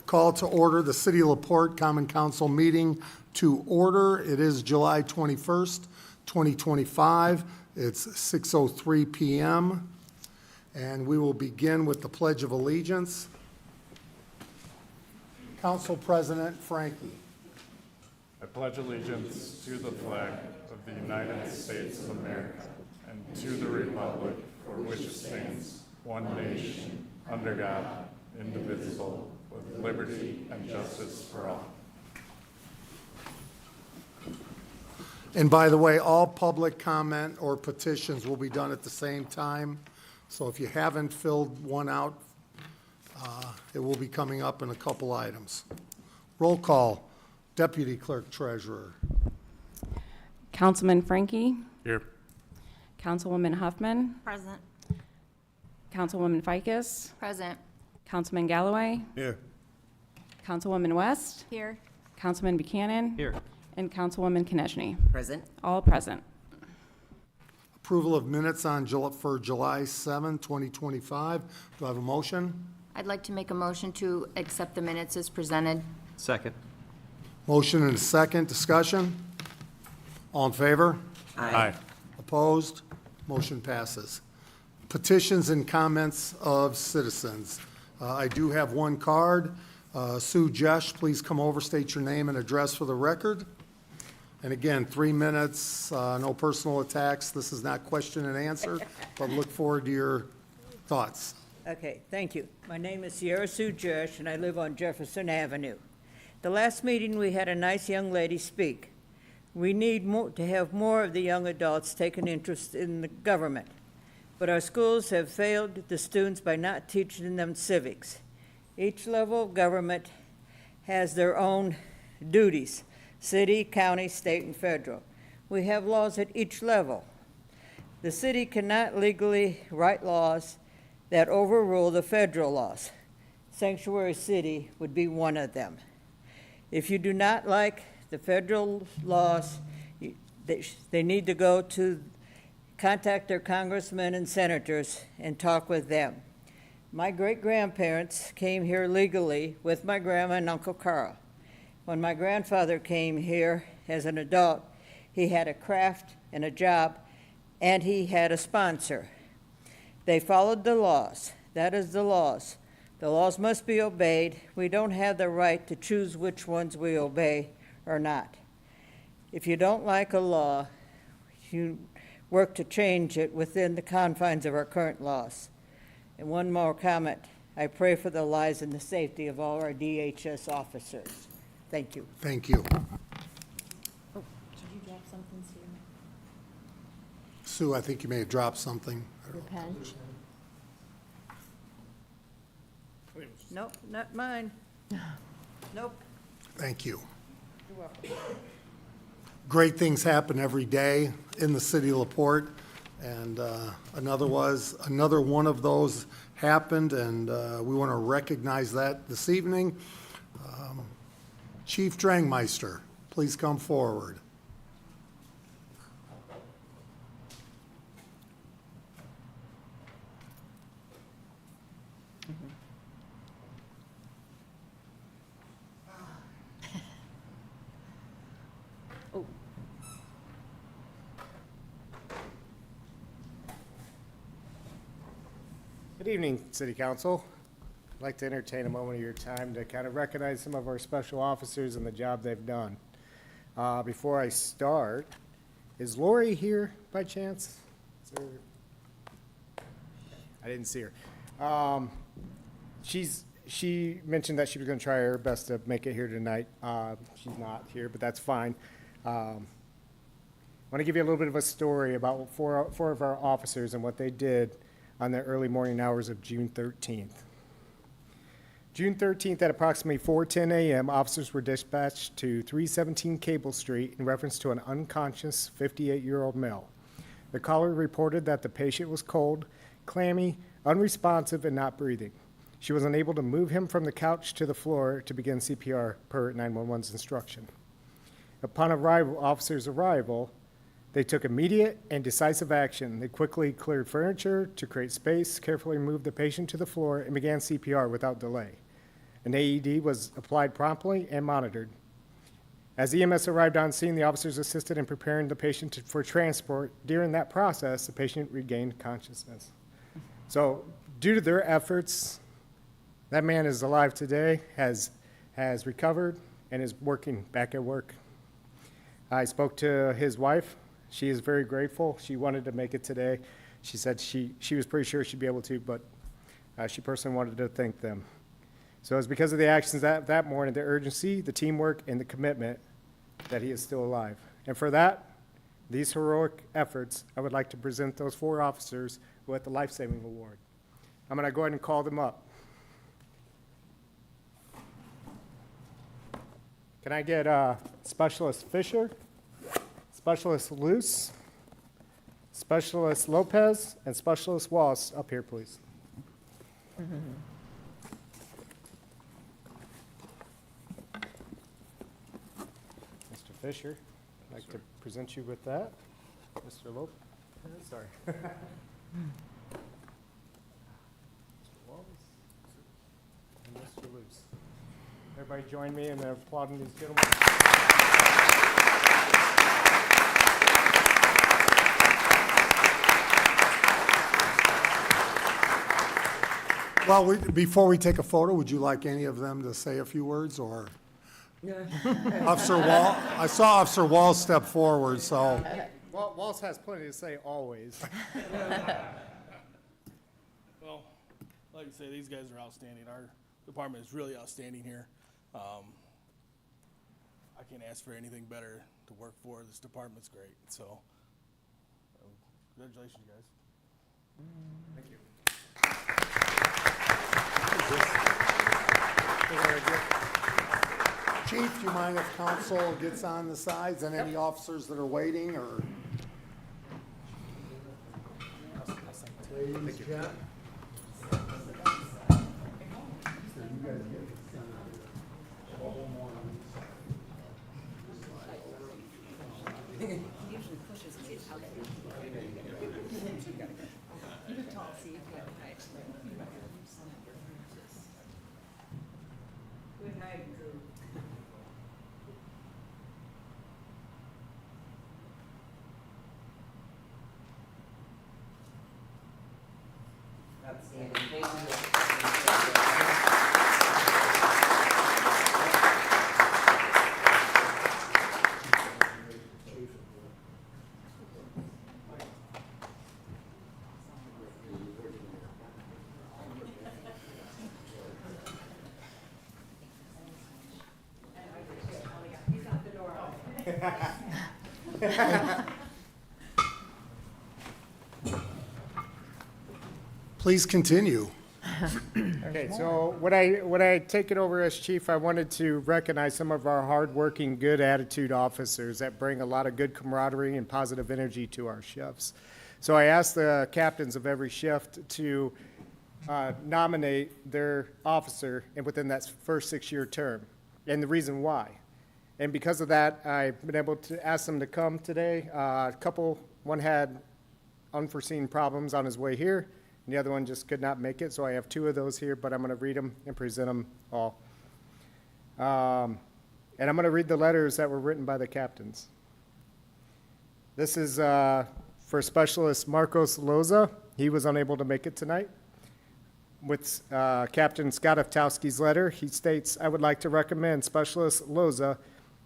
Call to order the City of LaPorte Common Council meeting to order. It is July 21st, 2025. It's 6:03 p.m. And we will begin with the Pledge of Allegiance. Council President Frankie. I pledge allegiance to the flag of the United States of America and to the republic for which it stands, one nation, under God, indivisible, with liberty and justice for all. And by the way, all public comment or petitions will be done at the same time. So if you haven't filled one out, it will be coming up in a couple items. Roll call. Deputy Clerk Treasurer. Councilman Frankie. Here. Councilwoman Huffman. Present. Councilwoman Ficus. Present. Councilman Galloway. Here. Councilwoman West. Here. Councilman Buchanan. Here. And Councilwoman Konechny. Present. All present. Approval of minutes for July 7, 2025. Do I have a motion? I'd like to make a motion to accept the minutes as presented. Second. Motion and a second. Discussion? All in favor? Aye. Opposed? Motion passes. Petitions and comments of citizens. I do have one card. Sue Jesh, please come over, state your name and address for the record. And again, 3 minutes, no personal attacks. This is not question and answer, but look forward to your thoughts. Okay, thank you. My name is Sierra Sue Jesh, and I live on Jefferson Avenue. The last meeting, we had a nice young lady speak. We need to have more of the young adults take an interest in the government, but our schools have failed the students by not teaching them civics. Each level of government has their own duties: city, county, state, and federal. We have laws at each level. The city cannot legally write laws that overrule the federal laws. Sanctuary City would be one of them. If you do not like the federal laws, they need to go to contact their congressmen and senators and talk with them. My great-grandparents came here legally with my grandma and Uncle Carl. When my grandfather came here as an adult, he had a craft and a job, and he had a sponsor. They followed the laws. That is the laws. The laws must be obeyed. We don't have the right to choose which ones we obey or not. If you don't like a law, you work to change it within the confines of our current laws. And one more comment. I pray for the lives and the safety of all our DHS officers. Thank you. Thank you. Oh, did you drop something, Sue? Sue, I think you may have dropped something. Your pen? Nope, not mine. Nope. Thank you. You're welcome. Great things happen every day in the city of LaPorte, and another one of those happened, and we want to recognize that this evening. Chief Drangmeister, please come forward. Good evening, City Council. I'd like to entertain a moment of your time to kind of recognize some of our special officers and the job they've done. Before I start, is Lori here by chance? I didn't see her. She mentioned that she was going to try her best to make it here tonight. She's not here, but that's fine. I want to give you a little bit of a story about four of our officers and what they did on the early morning hours of June 13th. June 13th at approximately 4:10 a.m., officers were dispatched to 317 Cable Street in reference to an unconscious 58-year-old male. The caller reported that the patient was cold, clammy, unresponsive, and not breathing. She was unable to move him from the couch to the floor to begin CPR per 911's instruction. Upon officers' arrival, they took immediate and decisive action. They quickly cleared furniture to create space, carefully moved the patient to the floor, and began CPR without delay. An AED was applied promptly and monitored. As EMS arrived on scene, the officers assisted in preparing the patient for transport. During that process, the patient regained consciousness. So due to their efforts, that man is alive today, has recovered, and is working back at work. I spoke to his wife. She is very grateful. She wanted to make it today. She said she was pretty sure she'd be able to, but she personally wanted to thank them. So it's because of the actions that morning, the urgency, the teamwork, and the commitment that he is still alive. And for that, these heroic efforts, I would like to present those 4 officers with the Life Saving Award. I'm going to go ahead and call them up. Can I get Specialist Fisher, Specialist Luce, Specialist Lopez, and Specialist Wallace up here, please? Mr. Fisher, I'd like to present you with that. Mr. Lopez, sorry. Mr. Wallace and Mr. Luce. Everybody join me in applauding these gentlemen. Well, before we take a photo, would you like any of them to say a few words, or? Officer Wall, I saw Officer Wall step forward, so. Wallace has plenty to say always. Well, like I say, these guys are outstanding. Our department is really outstanding here. I can't ask for anything better to work for. This department's great, so congratulations, guys. Thank you. Chief, do you mind if council gets on the sides and any officers that are waiting, or? Ladies, Jen? Good night, Drew. Please continue. Okay, so when I take it over as chief, I wanted to recognize some of our hardworking, good attitude officers that bring a lot of good camaraderie and positive energy to our shifts. So I asked the captains of every shift to nominate their officer and within that first 6-year term, and the reason why. And because of that, I've been able to ask them to come today. One had unforeseen problems on his way here, and the other one just could not make it, so I have 2 of those here, but I'm going to read them and present them all. And I'm going to read the letters that were written by the captains. This is for Specialist Marcos Loza. He was unable to make it tonight. With Captain Scott Oftowski's letter, he states, I would like to recommend Specialist Loza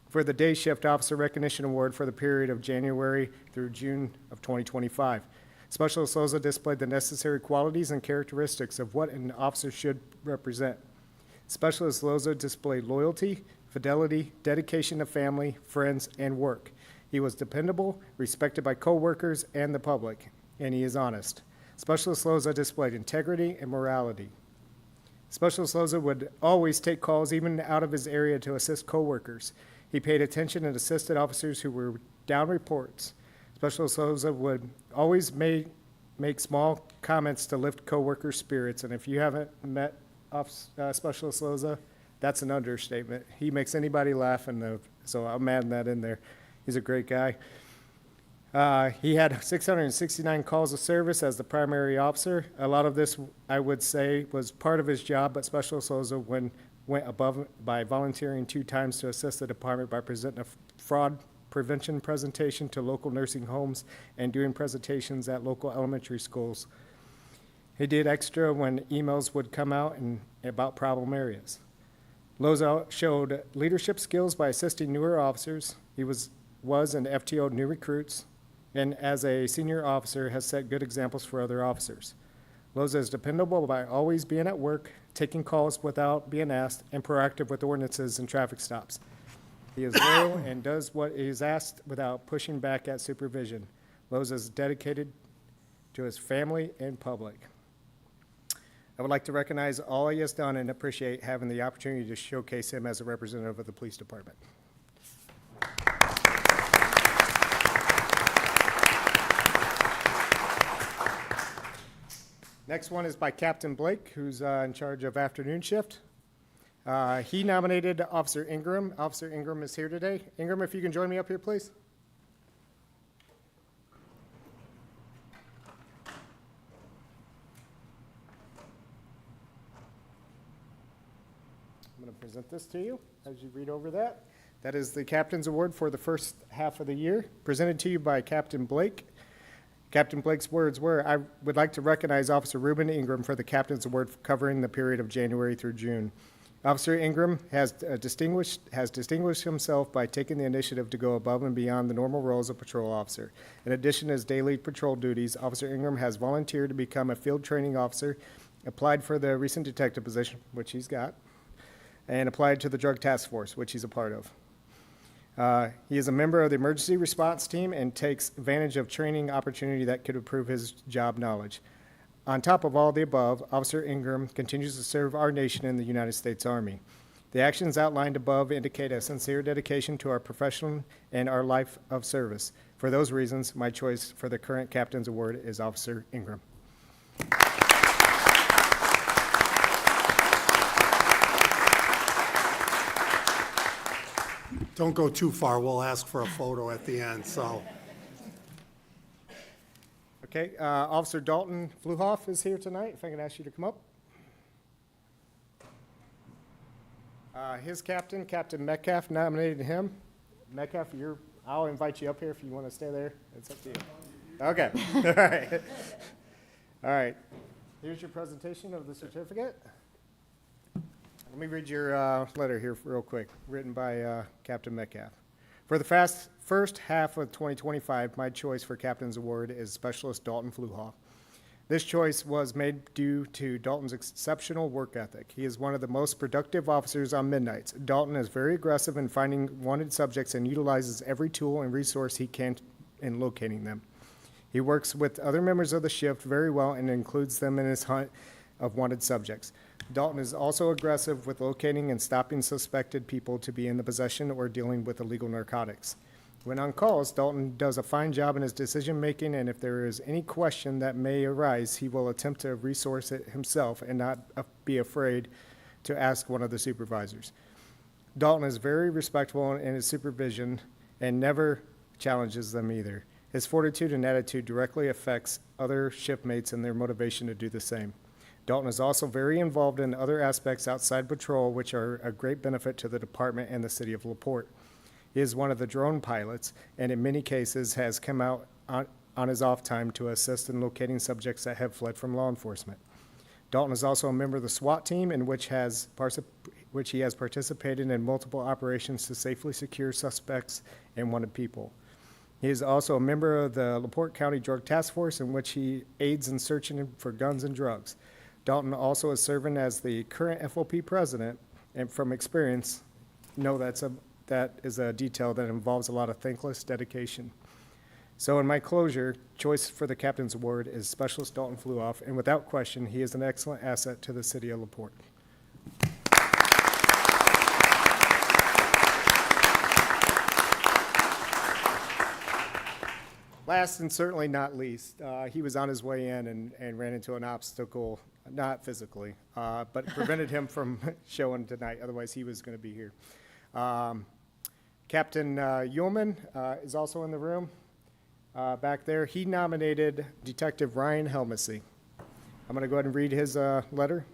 for the Day Shift Officer Recognition Award for the period of January through June of 2025. Specialist Loza displayed the necessary qualities and characteristics of what an officer should represent. Specialist Loza displayed loyalty, fidelity, dedication to family, friends, and work. He was dependable, respected by coworkers and the public, and he is honest. Specialist Loza displayed integrity and morality. Specialist Loza would always take calls even out of his area to assist coworkers. He paid attention and assisted officers who were down reports. Specialist Loza would always make small comments to lift coworkers' spirits, and if you haven't met Specialist Loza, that's an understatement. He makes anybody laugh, and so I'm adding that in there. He's a great guy. He had 669 calls of service as the primary officer. A lot of this, I would say, was part of his job, but Specialist Loza, when went above by volunteering 2 times to assist the department by presenting a fraud prevention presentation to local nursing homes and doing presentations at local elementary schools. He did extra when emails would come out and about problem areas. Loza showed leadership skills by assisting newer officers. He was and FTO'd new recruits, and as a senior officer has set good examples for other officers. Loza is dependable by always being at work, taking calls without being asked, and proactive with ordinances and traffic stops. He is loyal and does what is asked without pushing back at supervision. Loza is dedicated to his family and public. I would like to recognize all he has done and appreciate having the opportunity to showcase him as a representative of the police department. Next one is by Captain Blake, who's in charge of afternoon shift. He nominated Officer Ingram. Officer Ingram is here today. Ingram, if you can join me up here, please. I'm going to present this to you as you read over that. That is the Captain's Award for the first half of the year, presented to you by Captain Blake. Captain Blake's words were, I would like to recognize Officer Reuben Ingram for the Captain's Award covering the period of January through June. Officer Ingram has distinguished himself by taking the initiative to go above and beyond the normal roles of patrol officer. In addition to his daily patrol duties, Officer Ingram has volunteered to become a field training officer, applied for the recent detective position, which he's got, and applied to the drug task force, which he's a part of. He is a member of the emergency response team and takes advantage of training opportunity that could improve his job knowledge. On top of all the above, Officer Ingram continues to serve our nation in the United States Army. The actions outlined above indicate a sincere dedication to our profession and our life of service. For those reasons, my choice for the current Captain's Award is Officer Ingram. Don't go too far. We'll ask for a photo at the end, so. Okay, Officer Dalton Fluhoff is here tonight, if I can ask you to come up. His captain, Captain Metcalf, nominated him. Metcalf, I'll invite you up here if you want to stay there. It's up to you. Okay, all right. All right, here's your presentation of the certificate. Let me read your letter here real quick, written by Captain Metcalf. For the first half of 2025, my choice for Captain's Award is Specialist Dalton Fluhoff. This choice was made due to Dalton's exceptional work ethic. He is one of the most productive officers on midnights. Dalton is very aggressive in finding wanted subjects and utilizes every tool and resource he can in locating them. He works with other members of the shift very well and includes them in his hunt of wanted subjects. Dalton is also aggressive with locating and stopping suspected people to be in the possession or dealing with illegal narcotics. When on calls, Dalton does a fine job in his decision-making, and if there is any question that may arise, he will attempt to resource it himself and not be afraid to ask one of the supervisors. Dalton is very respectful in his supervision and never challenges them either. His fortitude and attitude directly affects other shipmates and their motivation to do the same. Dalton is also very involved in other aspects outside patrol, which are a great benefit to the department and the city of LaPorte. He is one of the drone pilots, and in many cases has come out on his off time to assist in locating subjects that have fled from law enforcement. Dalton is also a member of the SWAT team, in which he has participated in multiple operations to safely secure suspects and wanted people. He is also a member of the LaPorte County Drug Task Force, in which he aids in searching for guns and drugs. Dalton also is serving as the current FOP president, and from experience, know that is a detail that involves a lot of thankless dedication. So in my closure, choice for the Captain's Award is Specialist Dalton Fluhoff, and without question, he is an excellent asset to the city of LaPorte. Last and certainly not least, he was on his way in and ran into an obstacle, not physically, but prevented him from showing tonight. Otherwise, he was going to be here. Captain Yeoman is also in the room back there. He nominated Detective Ryan Helmessy. I'm going to go ahead and read his letter.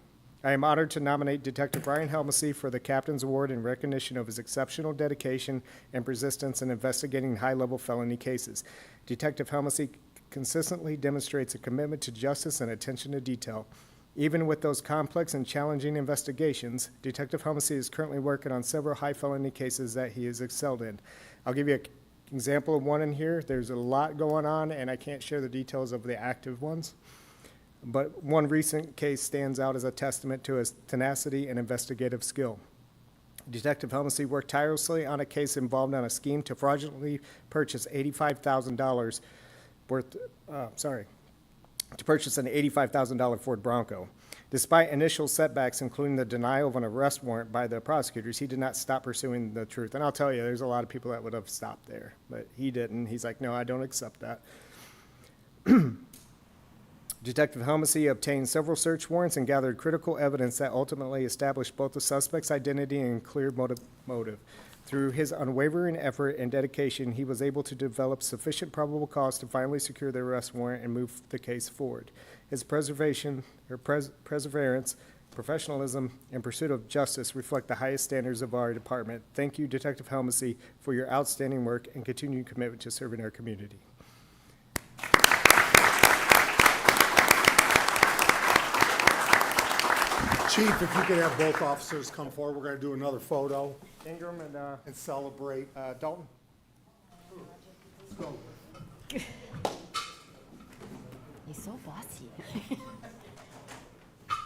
I am honored to nominate Detective Brian Helmsey for the Captain's Award in recognition of his exceptional dedication and persistence in investigating high-level felony cases. Detective Helmsey consistently demonstrates a commitment to justice and attention to detail. Even with those complex and challenging investigations, Detective Helmsey is currently working on several high felony cases that he has excelled in. I'll give you an example of one in here. There's a lot going on, and I can't share the details of the active ones. But one recent case stands out as a testament to his tenacity and investigative skill. Detective Helmsey worked tirelessly on a case involved on a scheme to fraudulently purchase $85,000 to purchase an $85,000 Ford Bronco. Despite initial setbacks, including the denial of an arrest warrant by the prosecutors, he did not stop pursuing the truth. And I'll tell you, there's a lot of people that would have stopped there, but he didn't. He's like, no, I don't accept that. Detective Helmsey obtained several search warrants and gathered critical evidence that ultimately established both the suspect's identity and clear motive. Through his unwavering effort and dedication, he was able to develop sufficient probable cause to finally secure the arrest warrant and move the case forward. His perseverance, professionalism, and pursuit of justice reflect the highest standards of our department. Thank you, Detective Helmsey, for your outstanding work and continued commitment to serving our community. Chief, if you could have both officers come forward, we're going to do another photo Ingram and celebrate. Dalton? Let's go. He's so bossy.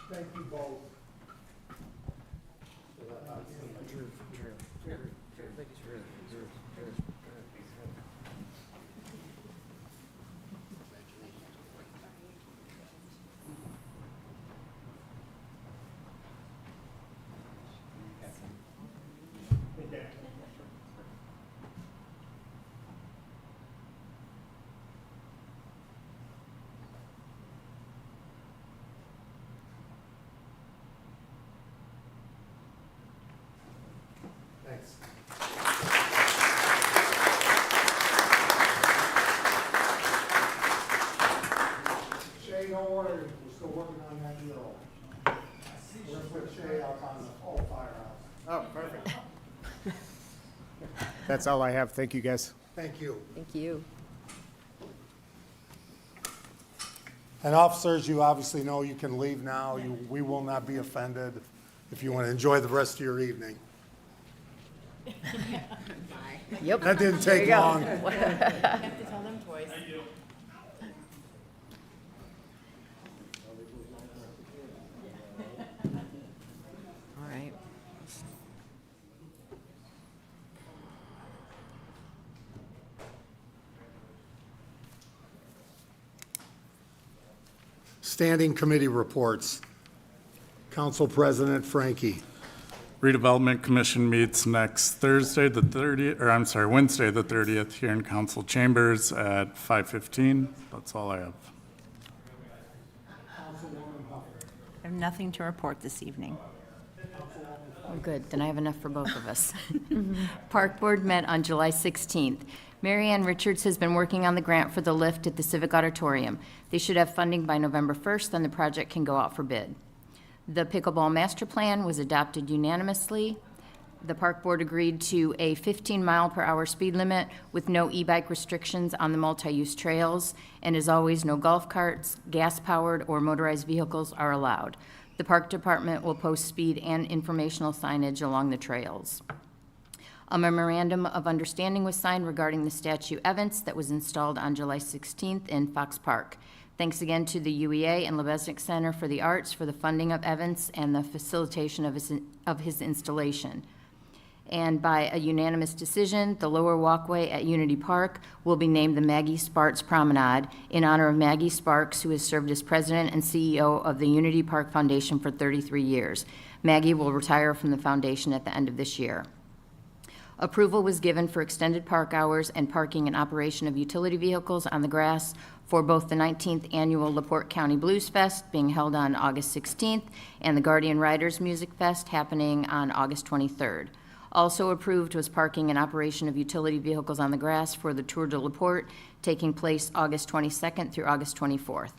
Thank you both. Thanks. Shay, don't worry, we're still working on that deal. We're gonna put Shay out on the whole firehouse. Oh, perfect. That's all I have. Thank you, guys. Thank you. Thank you. And officers, you obviously know you can leave now. We will not be offended if you want to enjoy the rest of your evening. Yep. That didn't take long. All right. Standing committee reports. Council President Frankie. Redevelopment Commission meets next Wednesday, the 30th, here in council chambers at 5:15. That's all I have. I have nothing to report this evening. Oh, good. Then I have enough for both of us. Park Board met on July 16th. Mary Ann Richards has been working on the grant for the lift at the Civic Auditorium. They should have funding by November 1st, then the project can go out for bid. The pickleball master plan was adopted unanimously. The Park Board agreed to a 15-mile-per-hour speed limit with no e-bike restrictions on the multi-use trails, and as always, no golf carts, gas-powered, or motorized vehicles are allowed. The Park Department will post speed and informational signage along the trails. A memorandum of understanding was signed regarding the Statue Evans that was installed on July 16th in Fox Park. Thanks again to the UEA and Lebesnick Center for the Arts for the funding of Evans and the facilitation of his installation. And by a unanimous decision, the lower walkway at Unity Park will be named the Maggie Sparks Promenade in honor of Maggie Sparks, who has served as president and CEO of the Unity Park Foundation for 33 years. Maggie will retire from the foundation at the end of this year. Approval was given for extended park hours and parking and operation of utility vehicles on the grass for both the 19th Annual LaPorte County Blues Fest being held on August 16th and the Guardian Riders Music Fest happening on August 23rd. Also approved was parking and operation of utility vehicles on the grass for the Tour de LaPorte taking place August 22nd through August 24th.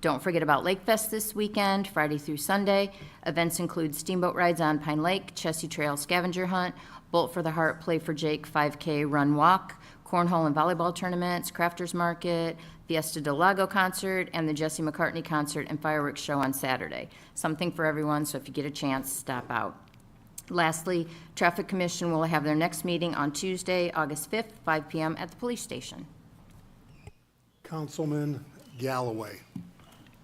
Don't forget about Lake Fest this weekend, Friday through Sunday. Events include steamboat rides on Pine Lake, Chessie Trail scavenger hunt, Bolt for the Heart, Play for Jake 5K run walk, cornhole and volleyball tournaments, crafters market, Fiesta del Lago concert, and the Jesse McCartney concert and fireworks show on Saturday. Something for everyone, so if you get a chance, stop out. Lastly, Traffic Commission will have their next meeting on Tuesday, August 5th, 5 p.m. at the police station. Councilman Galloway.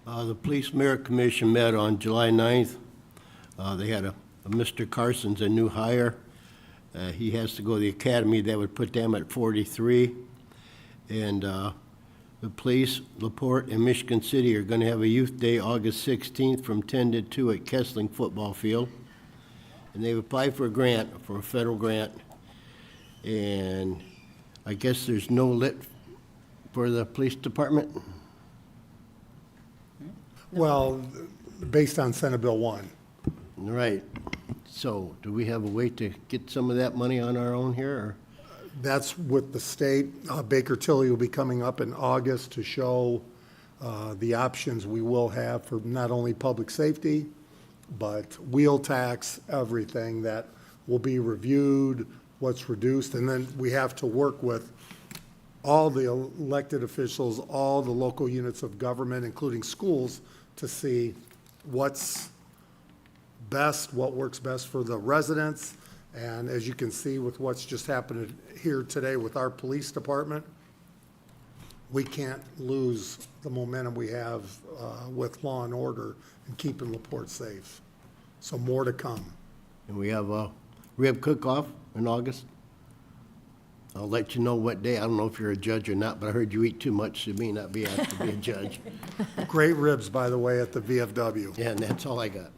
The Police Merit Commission met on July 9th. They had a Mr. Carson's a new hire. He has to go to the academy. That would put them at 43. And the police, LaPorte, and Michigan City are going to have a youth day August 16th from 10 to 2 at Kessling Football Field. And they've applied for a grant, for a federal grant. And I guess there's no lit for the police department? Well, based on Senate Bill 1. Right. So do we have a way to get some of that money on our own here, or? That's with the state. Baker Tilly will be coming up in August to show the options we will have for not only public safety, but wheel tax, everything that will be reviewed, what's reduced, and then we have to work with all the elected officials, all the local units of government, including schools, to see what's best, what works best for the residents. And as you can see with what's just happened here today with our police department, we can't lose the momentum we have with law and order and keeping LaPorte safe. So more to come. And we have a rib cook-off in August. I'll let you know what day. I don't know if you're a judge or not, but I heard you eat too much, so you may not be asked to be a judge. Great ribs, by the way, at the VFW. Yeah, and that's all I got.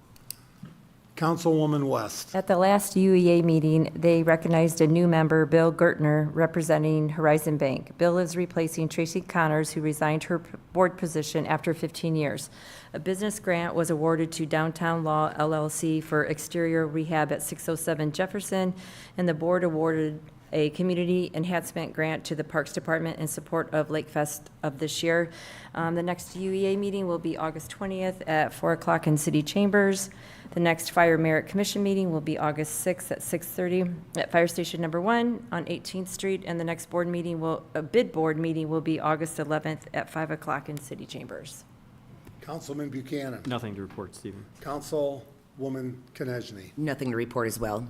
Councilwoman West. At the last UEA meeting, they recognized a new member, Bill Gertner, representing Horizon Bank. Bill is replacing Tracy Connors, who resigned her board position after 15 years. A business grant was awarded to Downtown Law LLC for exterior rehab at 607 Jefferson, and the board awarded a community enhancement grant to the Parks Department in support of Lake Fest of this year. The next UEA meeting will be August 20th at 4 o'clock in City Chambers. The next Fire Merit Commission meeting will be August 6th at 6:30 at Fire Station Number 1 on 18th Street. And the next board meeting bid board meeting will be August 11th at 5 o'clock in City Chambers. Councilman Buchanan. Nothing to report, Stephen. Councilwoman Konechny. Nothing to report as well.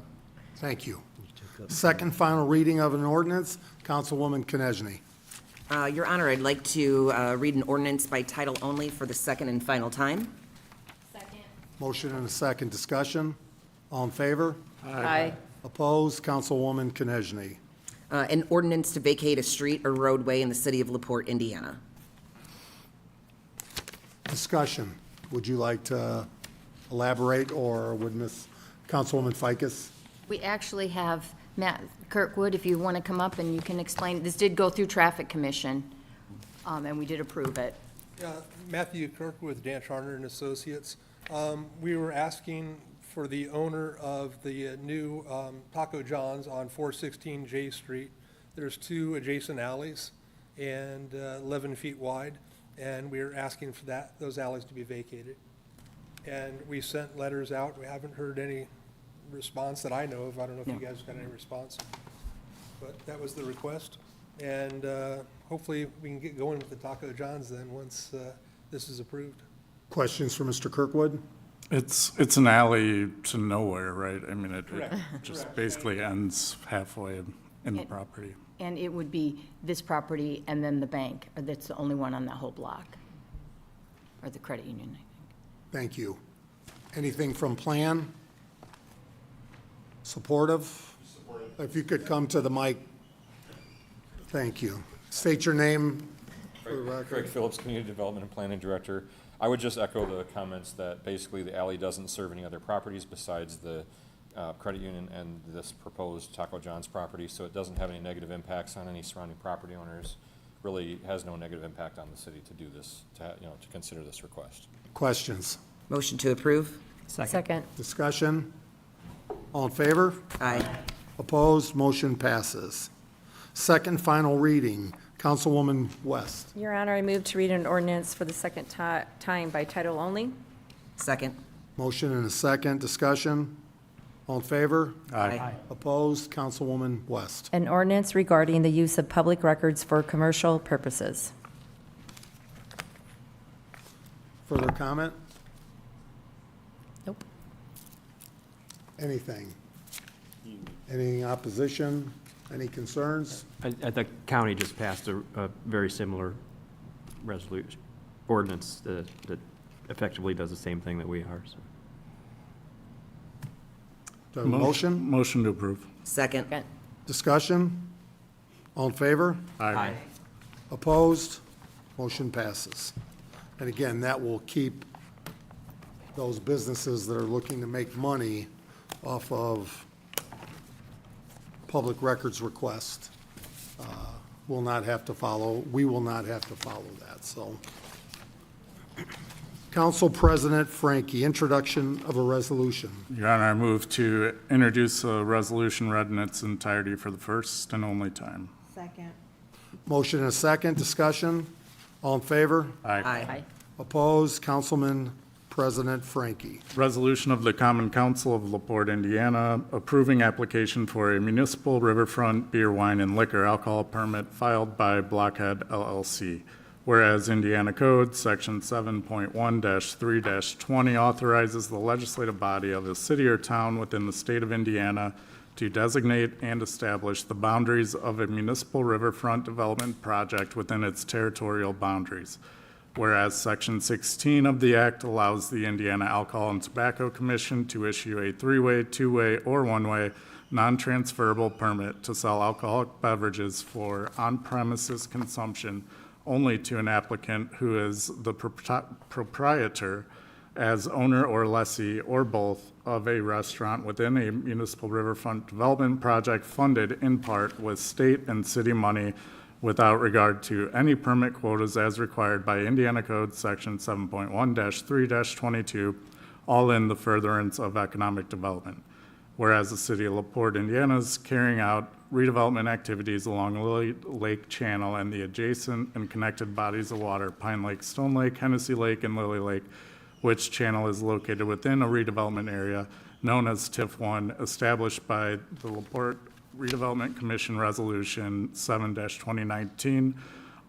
Thank you. Second final reading of an ordinance, Councilwoman Konechny. Your Honor, I'd like to read an ordinance by title only for the second and final time. Motion and a second discussion. All in favor? Aye. Opposed? Councilwoman Konechny. An ordinance to vacate a street or roadway in the city of LaPorte, Indiana. Discussion. Would you like to elaborate, or would Councilwoman Ficus? We actually have Matt Kirkwood, if you want to come up and you can explain. This did go through Traffic Commission, and we did approve it. Matthew Kirk with Dan Charner and Associates. We were asking for the owner of the new Taco John's on 416 J Street. There's two adjacent alleys and 11 feet wide, and we're asking for those alleys to be vacated. And we sent letters out. We haven't heard any response that I know of. I don't know if you guys got any response, but that was the request. And hopefully we can get going with the Taco John's then once this is approved. Questions for Mr. Kirkwood? It's an alley to nowhere, right? I mean, it Correct. just Correct. basically ends halfway in the property. And it would be this property and then the bank. That's the only one on that whole block, or the credit union, I think. Thank you. Anything from Plan? Supportive? If you could come to the mic. Thank you. State your name for the record. Craig Phillips, Community Development and Planning Director. I would just echo the comments that basically the alley doesn't serve any other properties besides the credit union and this proposed Taco John's property, so it doesn't have any negative impacts on any surrounding property owners. Really has no negative impact on the city to do this, to consider this request. Questions? Motion to approve? Second. Discussion? All in favor? Aye. Opposed? Motion passes. Second final reading, Councilwoman West. Your Honor, I move to read an ordinance for the second time by title only. Second. Motion and a second. Discussion. All in favor? Aye. Opposed? Councilwoman West. An ordinance regarding the use of public records for commercial purposes. Further comment? Nope. Anything? Any opposition? Any concerns? The county just passed a very similar resolution, ordinance that effectively does the same thing that we are, so. Do I have a motion? Motion to approve. Second. Discussion? All in favor? Aye. Opposed? Motion passes. And again, that will keep those businesses that are looking to make money off of public records request. Will not have to follow, we will not have to follow that, so. Council President Frankie, introduction of a resolution. Your Honor, I move to introduce a resolution read in its entirety for the first and only time. Second. Motion and a second, discussion. All in favor? Aye. Opposed? Councilman President Frankie. Resolution of the Common Council of LaPorte, Indiana, approving application for a municipal riverfront beer, wine, and liquor alcohol permit filed by Blockhead LLC. Whereas Indiana Code, Section 7.1-3-20 authorizes the legislative body of a city or town within the state of Indiana to designate and establish the boundaries of a municipal riverfront development project within its territorial boundaries. Whereas Section 16 of the Act allows the Indiana Alcohol and Tobacco Commission to issue a three-way, two-way, or one-way non-transferable permit to sell alcoholic beverages for on-premises consumption only to an applicant who is the proprietor as owner or lessee or both of a restaurant within a municipal riverfront development project funded in part with state and city money without regard to any permit quotas as required by Indiana Code Section 7.1-3-22, all in the furtherance of economic development. Whereas the city of LaPorte, Indiana is carrying out redevelopment activities along Lily Lake Channel and the adjacent and connected bodies of water, Pine Lake, Stone Lake, Hennessy Lake, and Lily Lake, which channel is located within a redevelopment area known as TIF 1, established by the LaPorte Redevelopment Commission Resolution 7-2019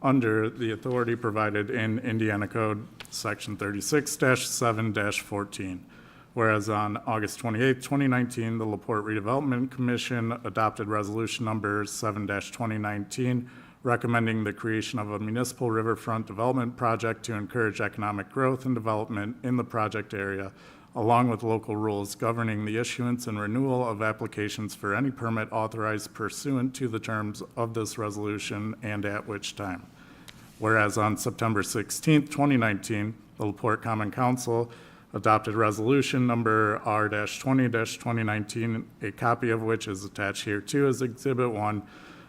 under the authority provided in Indiana Code Section 36-7-14. Whereas on August 28, 2019, the LaPorte Redevelopment Commission adopted Resolution Number 7-2019, recommending the creation of a municipal riverfront development project to encourage economic growth and development in the project area, along with local rules governing the issuance and renewal of applications for any permit authorized pursuant to the terms of this resolution and at which time. Whereas on September 16, 2019, the LaPorte Common Council adopted resolution number R-20-2019, a copy of which is attached here too as Exhibit 1,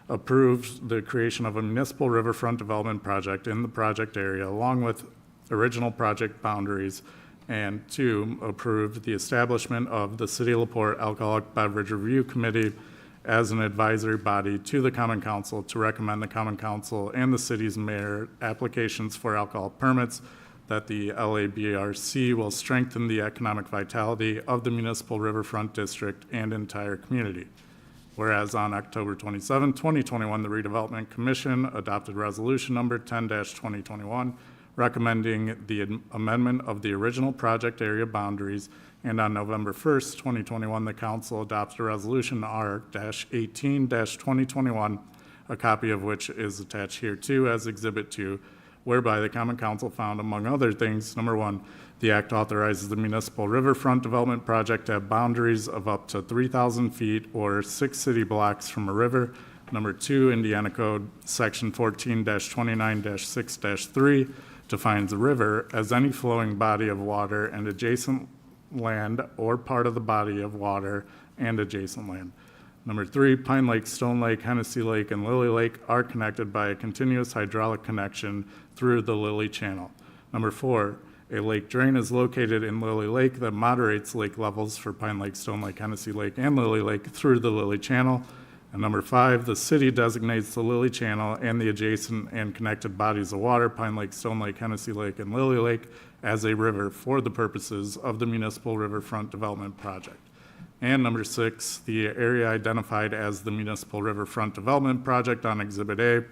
approved the creation of a municipal riverfront development project in the project area along with original project boundaries, and 2, approved the establishment of the City of LaPorte Alcoholic Beverage Review Committee as an advisory body to the Common Council to recommend the Common Council and the city's mayor applications for alcohol permits, that the LABRC will strengthen the economic vitality of the municipal riverfront district and entire community. Whereas on October 27, 2021, the Redevelopment Commission adopted resolution number 10-2021, recommending the amendment of the original project area boundaries, and on November 1st, 2021, the council adopted a resolution R-18-2021, a copy of which is attached here too as Exhibit 2, whereby the Common Council found, among other things, number 1, the act authorizes the municipal riverfront development project to have boundaries of up to 3,000 feet or 6 city blocks from a river. Number 2, Indiana Code Section 14-29-6-3 defines the river as any flowing body of water and adjacent land or part of the body of water and adjacent land. Number 3, Pine Lake, Stone Lake, Hennessy Lake, and Lily Lake are connected by a continuous hydraulic connection through the Lily Channel. Number 4, a lake drain is located in Lily Lake that moderates lake levels for Pine Lake, Stone Lake, Hennessy Lake, and Lily Lake through the Lily Channel. And number 5, the city designates the Lily Channel and the adjacent and connected bodies of water, Pine Lake, Stone Lake, Hennessy Lake, and Lily Lake, as a river for the purposes of the municipal riverfront development project. And number 6, the area identified as the municipal riverfront development project on Exhibit A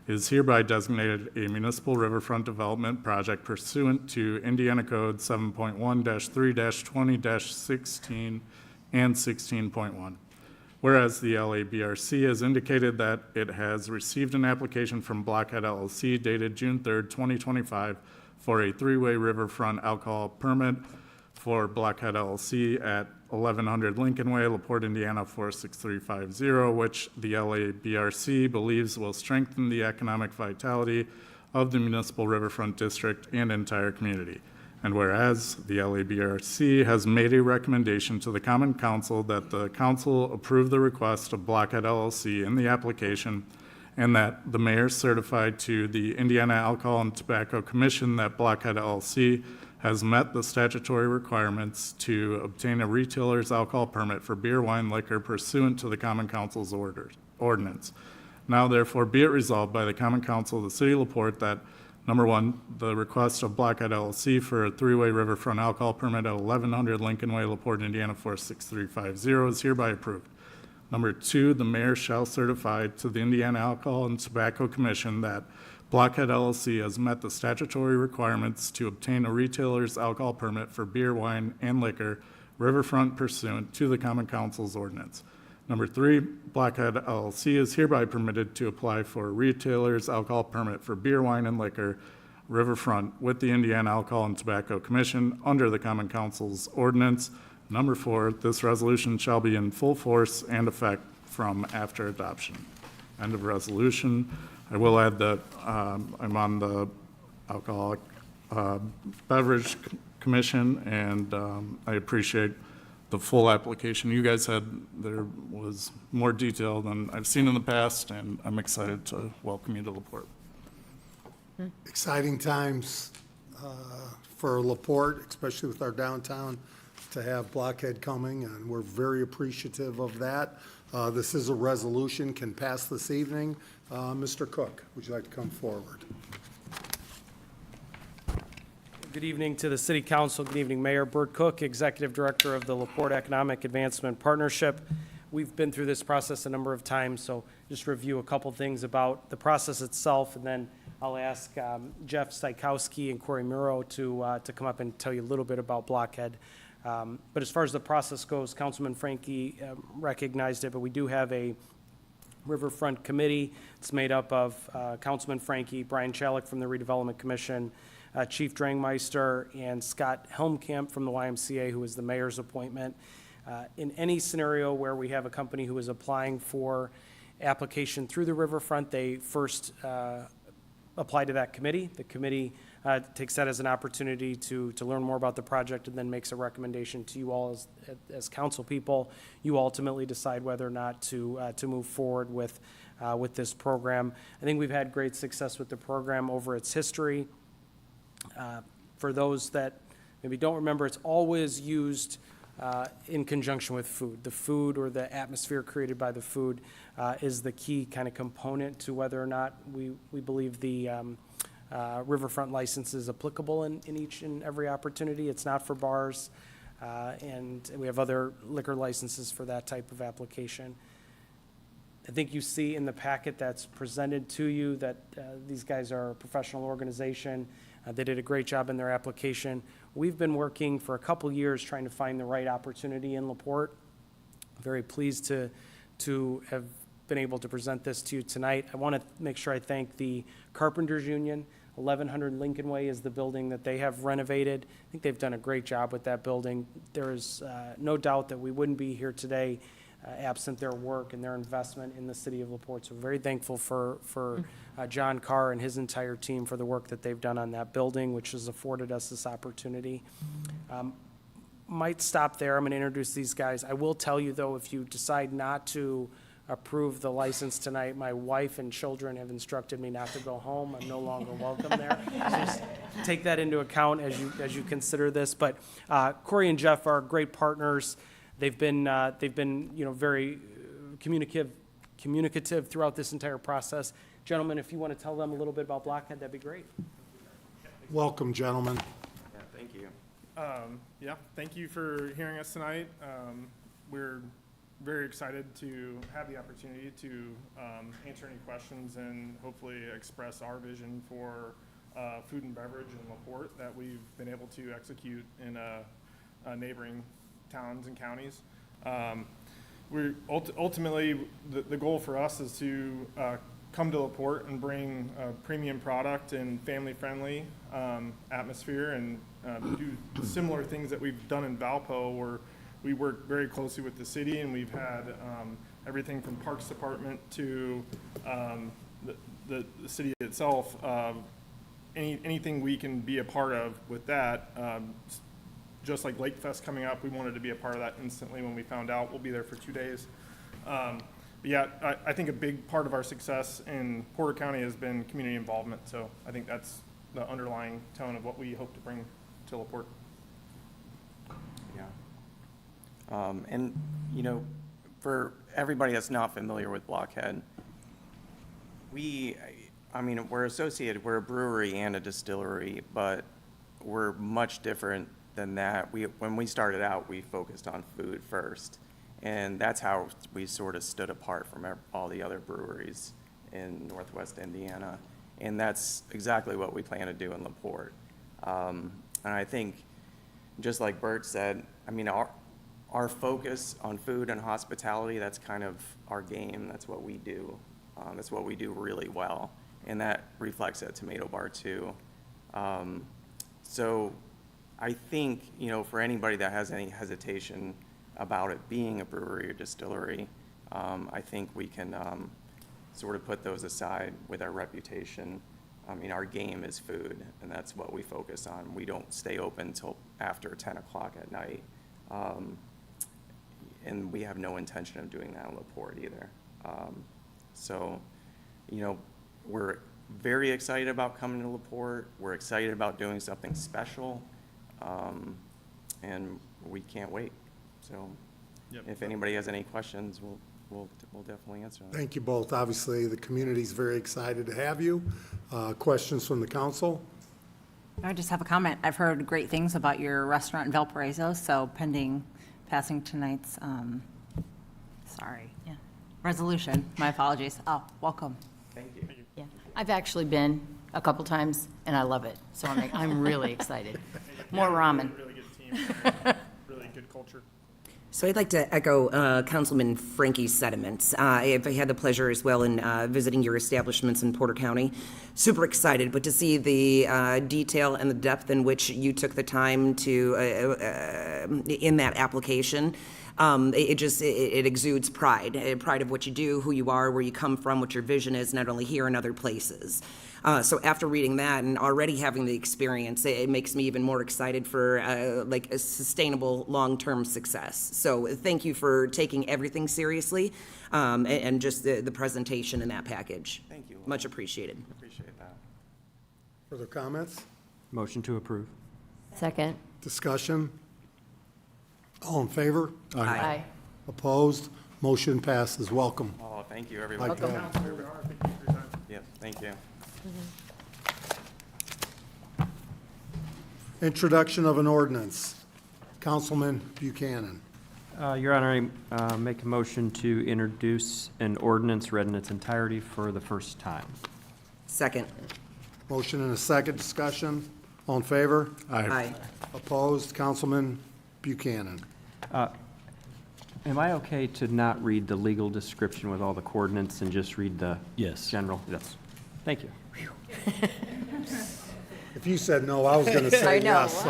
is hereby designated a municipal riverfront development project pursuant to Indiana Code 7.1-3-20-16 and 16.1. Whereas the LABRC has indicated that it has received an application from Blockhead LLC dated June 3rd, 2025 for a three-way riverfront alcohol permit for Blockhead LLC at 1100 Lincoln Way, LaPorte, Indiana 46350, which the LABRC believes will strengthen the economic vitality of the municipal riverfront district and entire community. And whereas the LABRC has made a recommendation to the Common Council that the council approve the request of Blockhead LLC in the application, and that the mayor certified to the Indiana Alcohol and Tobacco Commission that Blockhead LLC has met the statutory requirements to obtain a retailer's alcohol permit for beer, wine, liquor pursuant to the Common Council's ordinance. Now therefore be it resolved by the Common Council of the City of LaPorte that, number 1, the request of Blockhead LLC for a three-way riverfront alcohol permit at 1100 Lincoln Way, LaPorte, Indiana 46350 is hereby approved. Number 2, the mayor shall certify to the Indiana Alcohol and Tobacco Commission that Blockhead LLC has met the statutory requirements to obtain a retailer's alcohol permit for beer, wine, and liquor riverfront pursuant to the Common Council's ordinance. Number 3, Blockhead LLC is hereby permitted to apply for a retailer's alcohol permit for beer, wine, and liquor riverfront with the Indiana Alcohol and Tobacco Commission under the Common Council's ordinance. Number 4, this resolution shall be in full force and effect from after adoption. End of resolution. I will add that I'm on the Alcoholic Beverage Commission, and I appreciate the full application you guys had. There was more detail than I've seen in the past, and I'm excited to welcome you to LaPorte. Exciting times for LaPorte, especially with our downtown, to have Blockhead coming, and we're very appreciative of that. This is a resolution, can pass this evening. Mr. Cook, would you like to come forward? Good evening to the City Council. Good evening, Mayor. Bert Cook, Executive Director of the LaPorte Economic Advancement Partnership. We've been through this process a number of times, so just review a couple things about the process itself, and then I'll ask Jeff Stykowski and Corey Muro to come up and tell you a little bit about Blockhead. But as far as the process goes, Councilman Frankie recognized it, but we do have a Riverfront Committee. It's made up of Councilman Frankie, Brian Chalik from the Redevelopment Commission, Chief Drangmeister, and Scott Helmkamp from the YMCA, who is the mayor's appointment. In any scenario where we have a company who is applying for application through the Riverfront, they first apply to that committee. The committee takes that as an opportunity to learn more about the project and then makes a recommendation to you all as council people. You ultimately decide whether or not to move forward with this program. I think we've had great success with the program over its history. For those that maybe don't remember, it's always used in conjunction with food. The food, or the atmosphere created by the food, is the key kind of component to whether or not we believe the riverfront license is applicable in each and every opportunity. It's not for bars, and we have other liquor licenses for that type of application. I think you see in the packet that's presented to you that these guys are a professional organization. They did a great job in their application. We've been working for a couple years trying to find the right opportunity in LaPorte. Very pleased to have been able to present this to you tonight. I want to make sure I thank the Carpenters Union. 1100 Lincoln Way is the building that they have renovated. I think they've done a great job with that building. There is no doubt that we wouldn't be here today absent their work and their investment in the city of LaPorte. So very thankful for John Carr and his entire team for the work that they've done on that building, which has afforded us this opportunity. Might stop there. I'm going to introduce these guys. I will tell you, though, if you decide not to approve the license tonight, my wife and children have instructed me not to go home. I'm no longer welcome there. So just take that into account as you consider this. But Corey and Jeff are great partners. They've been very communicative communicative throughout this entire process. Gentlemen, if you want to tell them a little bit about Blockhead, that'd be great. Welcome, gentlemen. Yeah, thank you. Thank you for hearing us tonight. We're very excited to have the opportunity to answer any questions and hopefully express our vision for food and beverage in LaPorte that we've been able to execute in neighboring towns and counties. We're ultimately, the goal for us is to come to LaPorte and bring a premium product and family-friendly atmosphere and do similar things that we've done in Valpo, where we work very closely with the city, and we've had everything from Parks Department to the city itself. Anything we can be a part of with that, just like Lake Fest coming up, we wanted to be a part of that instantly when we found out. We'll be there for 2 days. But yeah, I think a big part of our success in Porter County has been community involvement. So I think that's the underlying tone of what we hope to bring to LaPorte. Yeah. And, you know, for everybody that's not familiar with Blockhead, we're associated, we're a brewery and a distillery, but we're much different than that. When we started out, we focused on food first, and that's how we sort of stood apart from all the other breweries in Northwest Indiana, and that's exactly what we plan to do in LaPorte. And I think, just like Bert said, our focus on food and hospitality, that's kind of our game. That's what we do. That's what we do really well, and that reflects at Tomato Bar too. So I think, you know, for anybody that has any hesitation about it being a brewery or distillery, I think we can sort of put those aside with our reputation. Our game is food, and that's what we focus on. We don't stay open until after 10 o'clock at night. And we have no intention of doing that in LaPorte either. So, you know, we're very excited about coming to LaPorte. We're excited about doing something special. And we can't wait. So if anybody has any questions, we'll definitely answer them. Thank you both. Obviously, the community's very excited to have you. Questions from the council? I just have a comment. I've heard great things about your restaurant in Valparaiso, so pending passing tonight's, resolution. My apologies. Oh, welcome. Thank you. Yeah, I've actually been a couple times, and I love it, so I'm really excited. More ramen. Really good team, really good culture. So I'd like to echo Councilman Frankie's sentiments. I've had the pleasure as well in visiting your establishments in Porter County. Super excited, but to see the detail and the depth in which you took the time to in that application, it exudes pride, pride of what you do, who you are, where you come from, what your vision is, not only here and other places. So after reading that and already having the experience, it makes me even more excited for a sustainable long-term success. So thank you for taking everything seriously and just the presentation in that package. Thank you. Much appreciated. Appreciate that. Further comments? Motion to approve. Second. Discussion? All in favor? Aye. Opposed? Motion passes. Welcome. Oh, thank you, everybody. Welcome. Thank you for your time. Yep, thank you. Introduction of an ordinance. Councilman Buchanan. Your Honor, I make a motion to introduce an ordinance read in its entirety for the first time. Second. Motion and a second. Discussion? All in favor? Aye. Opposed? Councilman Buchanan. Am I okay to not read the legal description with all the coordinates and just read the general? Yes. Thank you. If you said no, I was going to say yes.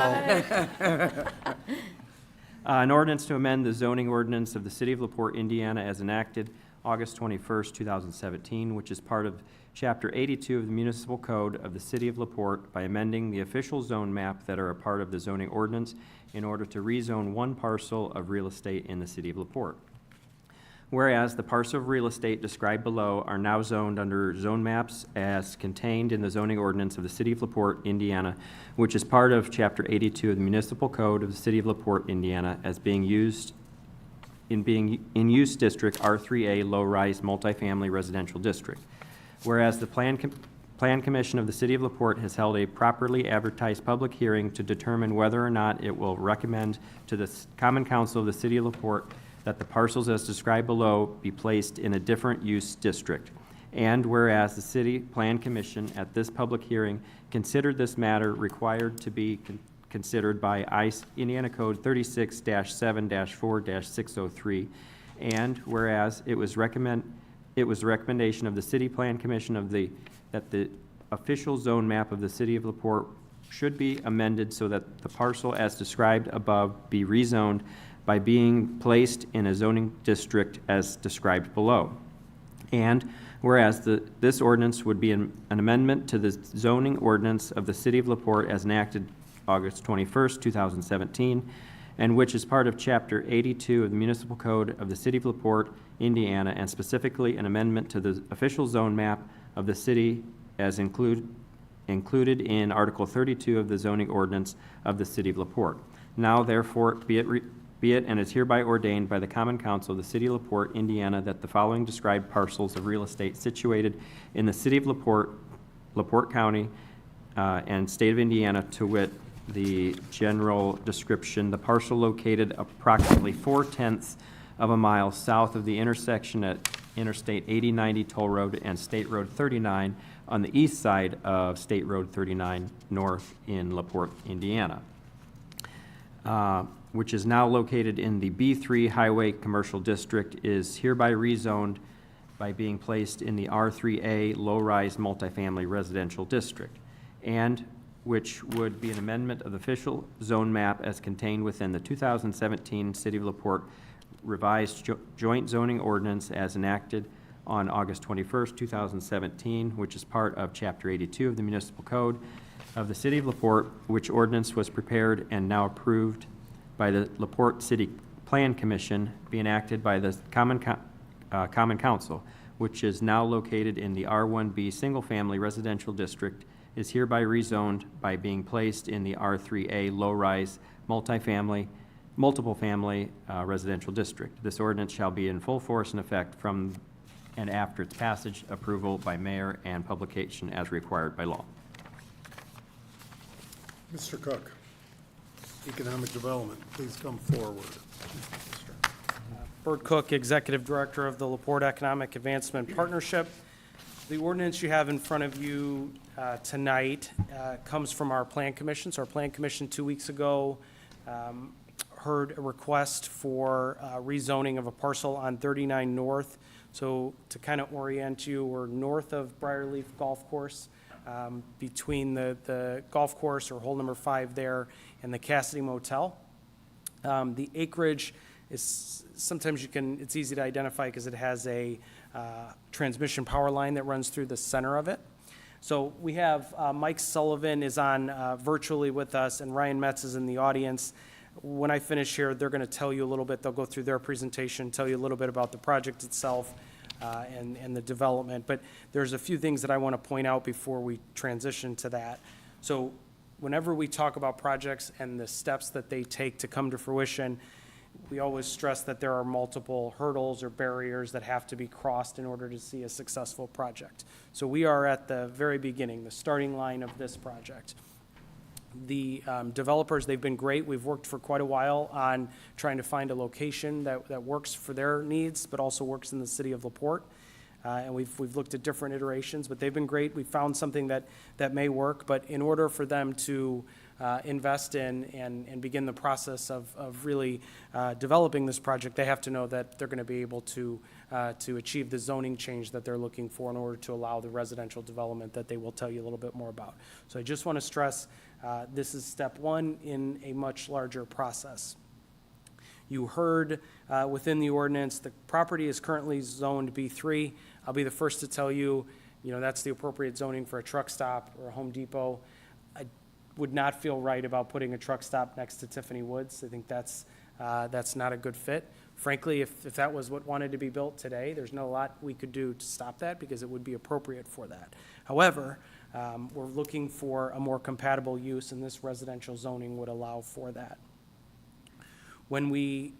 An ordinance to amend the zoning ordinance of the City of LaPorte, Indiana, as enacted August 21st, 2017, which is part of Chapter 82 of the Municipal Code of the City of LaPorte by amending the official zone map that are a part of the zoning ordinance in order to rezone one parcel of real estate in the City of LaPorte. Whereas the parcel of real estate described below are now zoned under zone maps as contained in the zoning ordinance of the City of LaPorte, Indiana, which is part of Chapter 82 of the Municipal Code of the City of LaPorte, Indiana, as being used in being in use district R3A low-rise multifamily residential district. Whereas the Plan Commission of the City of LaPorte has held a properly advertised public hearing to determine whether or not it will recommend to the Common Council of the City of LaPorte that the parcels as described below be placed in a different use district. And whereas the City Plan Commission at this public hearing considered this matter required to be considered by Indiana Code 36-7-4-603, and whereas it was the recommendation of the City Plan Commission that the official zone map of the City of LaPorte should be amended so that the parcel as described above be rezoned by being placed in a zoning district as described below. And whereas this ordinance would be an amendment to the zoning ordinance of the City of LaPorte as enacted August 21st, 2017, and which is part of Chapter 82 of the Municipal Code of the City of LaPorte, Indiana, and specifically an amendment to the official zone map of the city as included in Article 32 of the zoning ordinance of the City of LaPorte. Now, therefore, be it and is hereby ordained by the Common Council of the City of LaPorte, Indiana, that the following described parcels of real estate situated in the City of LaPorte, LaPorte County, and State of Indiana, to wit, the general description, the parcel located approximately 4/10 of a mile south of the intersection at Interstate 8090 Toll Road and State Road 39 on the east side of State Road 39 North in LaPorte, Indiana, which is now located in the B3 Highway Commercial District, is hereby rezoned by being placed in the R3A low-rise multifamily residential district, and which would be an amendment of the official zone map as contained within the 2017 City of LaPorte revised joint zoning ordinance as enacted on August 21st, 2017, which is part of Chapter 82 of the Municipal Code of the City of LaPorte, which ordinance was prepared and now approved by the LaPorte City Plan Commission, be enacted by the Common Council, which is now located in the R1B Single Family Residential District, is hereby rezoned by being placed in the R3A low-rise multiple family residential district. This ordinance shall be in full force and effect from and after its passage, approval by mayor, and publication as required by law. Mr. Cook, Economic Development, please come forward. Bert Cook, Executive Director of the LaPorte Economic Advancement Partnership. The ordinance you have in front of you tonight comes from our Plan Commission. So our Plan Commission 2 weeks ago heard a request for rezoning of a parcel on 39 North. So to kind of orient you, we're north of Briarleaf Golf Course, between the golf course or hole number 5 there and the Cassidy Motel. The acreage is, sometimes it's easy to identify because it has a transmission power line that runs through the center of it. So we have Mike Sullivan is on virtually with us, and Ryan Metz is in the audience. When I finish here, they're going to tell you a little bit. They'll go through their presentation, tell you a little bit about the project itself and the development. But there's a few things that I want to point out before we transition to that. So whenever we talk about projects and the steps that they take to come to fruition, we always stress that there are multiple hurdles or barriers that have to be crossed in order to see a successful project. So we are at the very beginning, the starting line of this project. The developers, they've been great. We've worked for quite a while on trying to find a location that works for their needs, but also works in the city of LaPorte. And we've looked at different iterations, but they've been great. We found something that may work, but in order for them to invest in and begin the process of really developing this project, they have to know that they're going to be able to achieve the zoning change that they're looking for in order to allow the residential development that they will tell you a little bit more about. So I just want to stress this is step one in a much larger process. You heard within the ordinance, the property is currently zoned B3. I'll be the first to tell you, that's the appropriate zoning for a truck stop or a Home Depot. I would not feel right about putting a truck stop next to Tiffany Woods. I think that's not a good fit. Frankly, if that was what wanted to be built today, there's not a lot we could do to stop that because it would be appropriate for that. However, we're looking for a more compatible use, and this residential zoning would allow for that. When we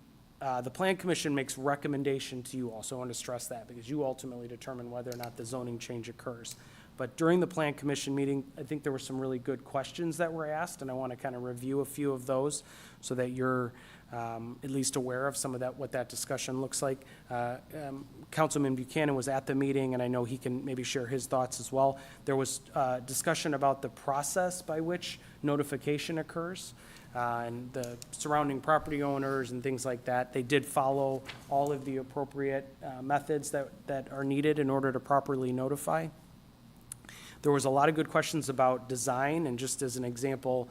the Plan Commission makes recommendation to you also. I want to stress that because you ultimately determine whether or not the zoning change occurs. But during the Plan Commission meeting, I think there were some really good questions that were asked, and I want to kind of review a few of those so that you're at least aware of some of that, what that discussion looks like. Councilman Buchanan was at the meeting, and I know he can maybe share his thoughts as well. There was discussion about the process by which notification occurs, and the surrounding property owners and things like that. They did follow all of the appropriate methods that are needed in order to properly notify. There was a lot of good questions about design, and just as an example,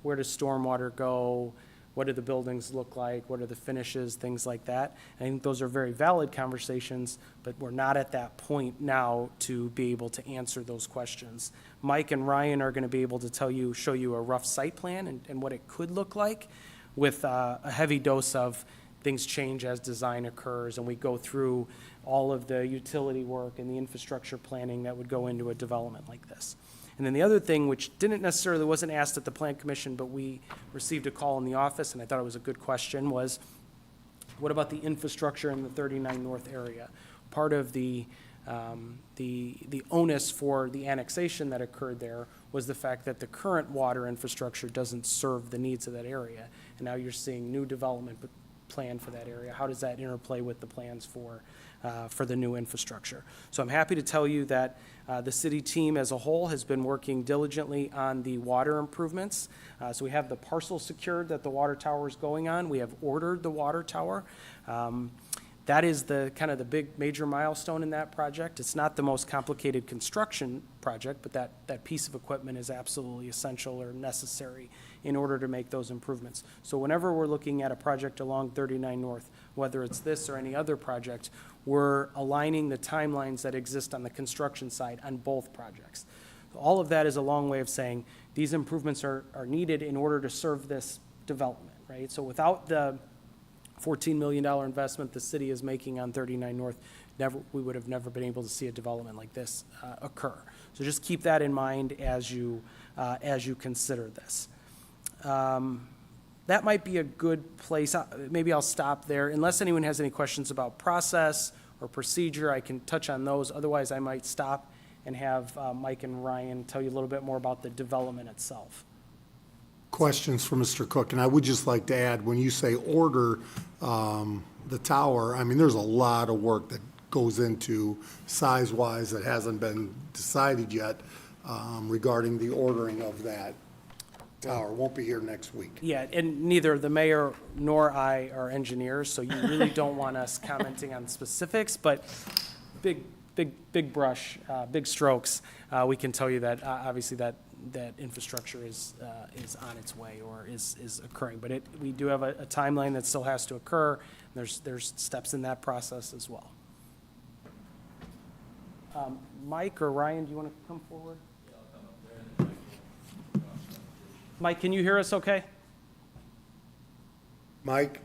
where does stormwater go? What do the buildings look like? What are the finishes? Things like that. And I think those are very valid conversations, but we're not at that point now to be able to answer those questions. Mike and Ryan are going to be able to show you a rough site plan and what it could look like, with a heavy dose of things change as design occurs, and we go through all of the utility work and the infrastructure planning that would go into a development like this. And then the other thing, which wasn't asked at the Plan Commission, but we received a call in the office, and I thought it was a good question, was what about the infrastructure in the 39 North area? Part of the onus for the annexation that occurred there was the fact that the current water infrastructure doesn't serve the needs of that area. And now you're seeing new development planned for that area. How does that interplay with the plans for the new infrastructure? So I'm happy to tell you that the city team as a whole has been working diligently on the water improvements. So we have the parcel secured that the water tower is going on. We have ordered the water tower. That is the kind of the big major milestone in that project. It's not the most complicated construction project, but that piece of equipment is absolutely essential or necessary in order to make those improvements. So whenever we're looking at a project along 39 North, whether it's this or any other project, we're aligning the timelines that exist on the construction side on both projects. All of that is a long way of saying these improvements are needed in order to serve this development, right? So without the $14 million investment the city is making on 39 North, we would have never been able to see a development like this occur. So just keep that in mind as you consider this. That might be a good place. Maybe I'll stop there. Unless anyone has any questions about process or procedure, I can touch on those. Otherwise, I might stop and have Mike and Ryan tell you a little bit more about the development itself. Questions for Mr. Cook, and I would just like to add, when you say order the tower, I mean, there's a lot of work that goes into size-wise that hasn't been decided yet regarding the ordering of that tower. Won't be here next week. Yeah, and neither the mayor nor I are engineers, so you really don't want us commenting on specifics, but big brush, big strokes, we can tell you that obviously that infrastructure is on its way or is occurring. But we do have a timeline that still has to occur. There's steps in that process as well. Mike or Ryan, do you want to come forward? Mike, can you hear us okay? Mike?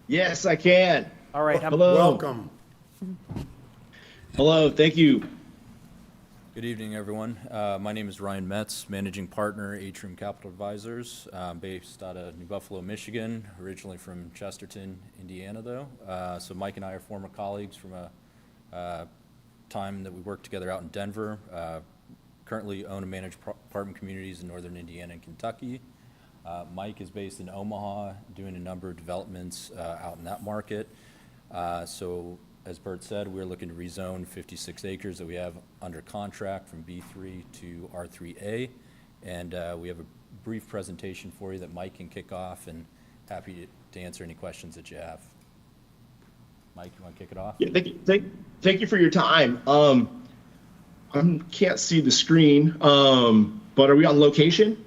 Yes, I can. All right. Hello. Welcome. Hello, thank you. Good evening, everyone. My name is Ryan Metz, Managing Partner, Atrium Capital Advisors, based out of New Buffalo, Michigan, originally from Chesterton, Indiana, though. So Mike and I are former colleagues from a time that we worked together out in Denver. Currently own and manage apartment communities in northern Indiana and Kentucky. Mike is based in Omaha, doing a number of developments out in that market. So as Bert said, we're looking to rezone 56 acres that we have under contract from B3 to R3A. And we have a brief presentation for you that Mike can kick off, and happy to answer any questions that you have. Mike, you want to kick it off? Yeah, thank you for your time. I can't see the screen, but are we on location?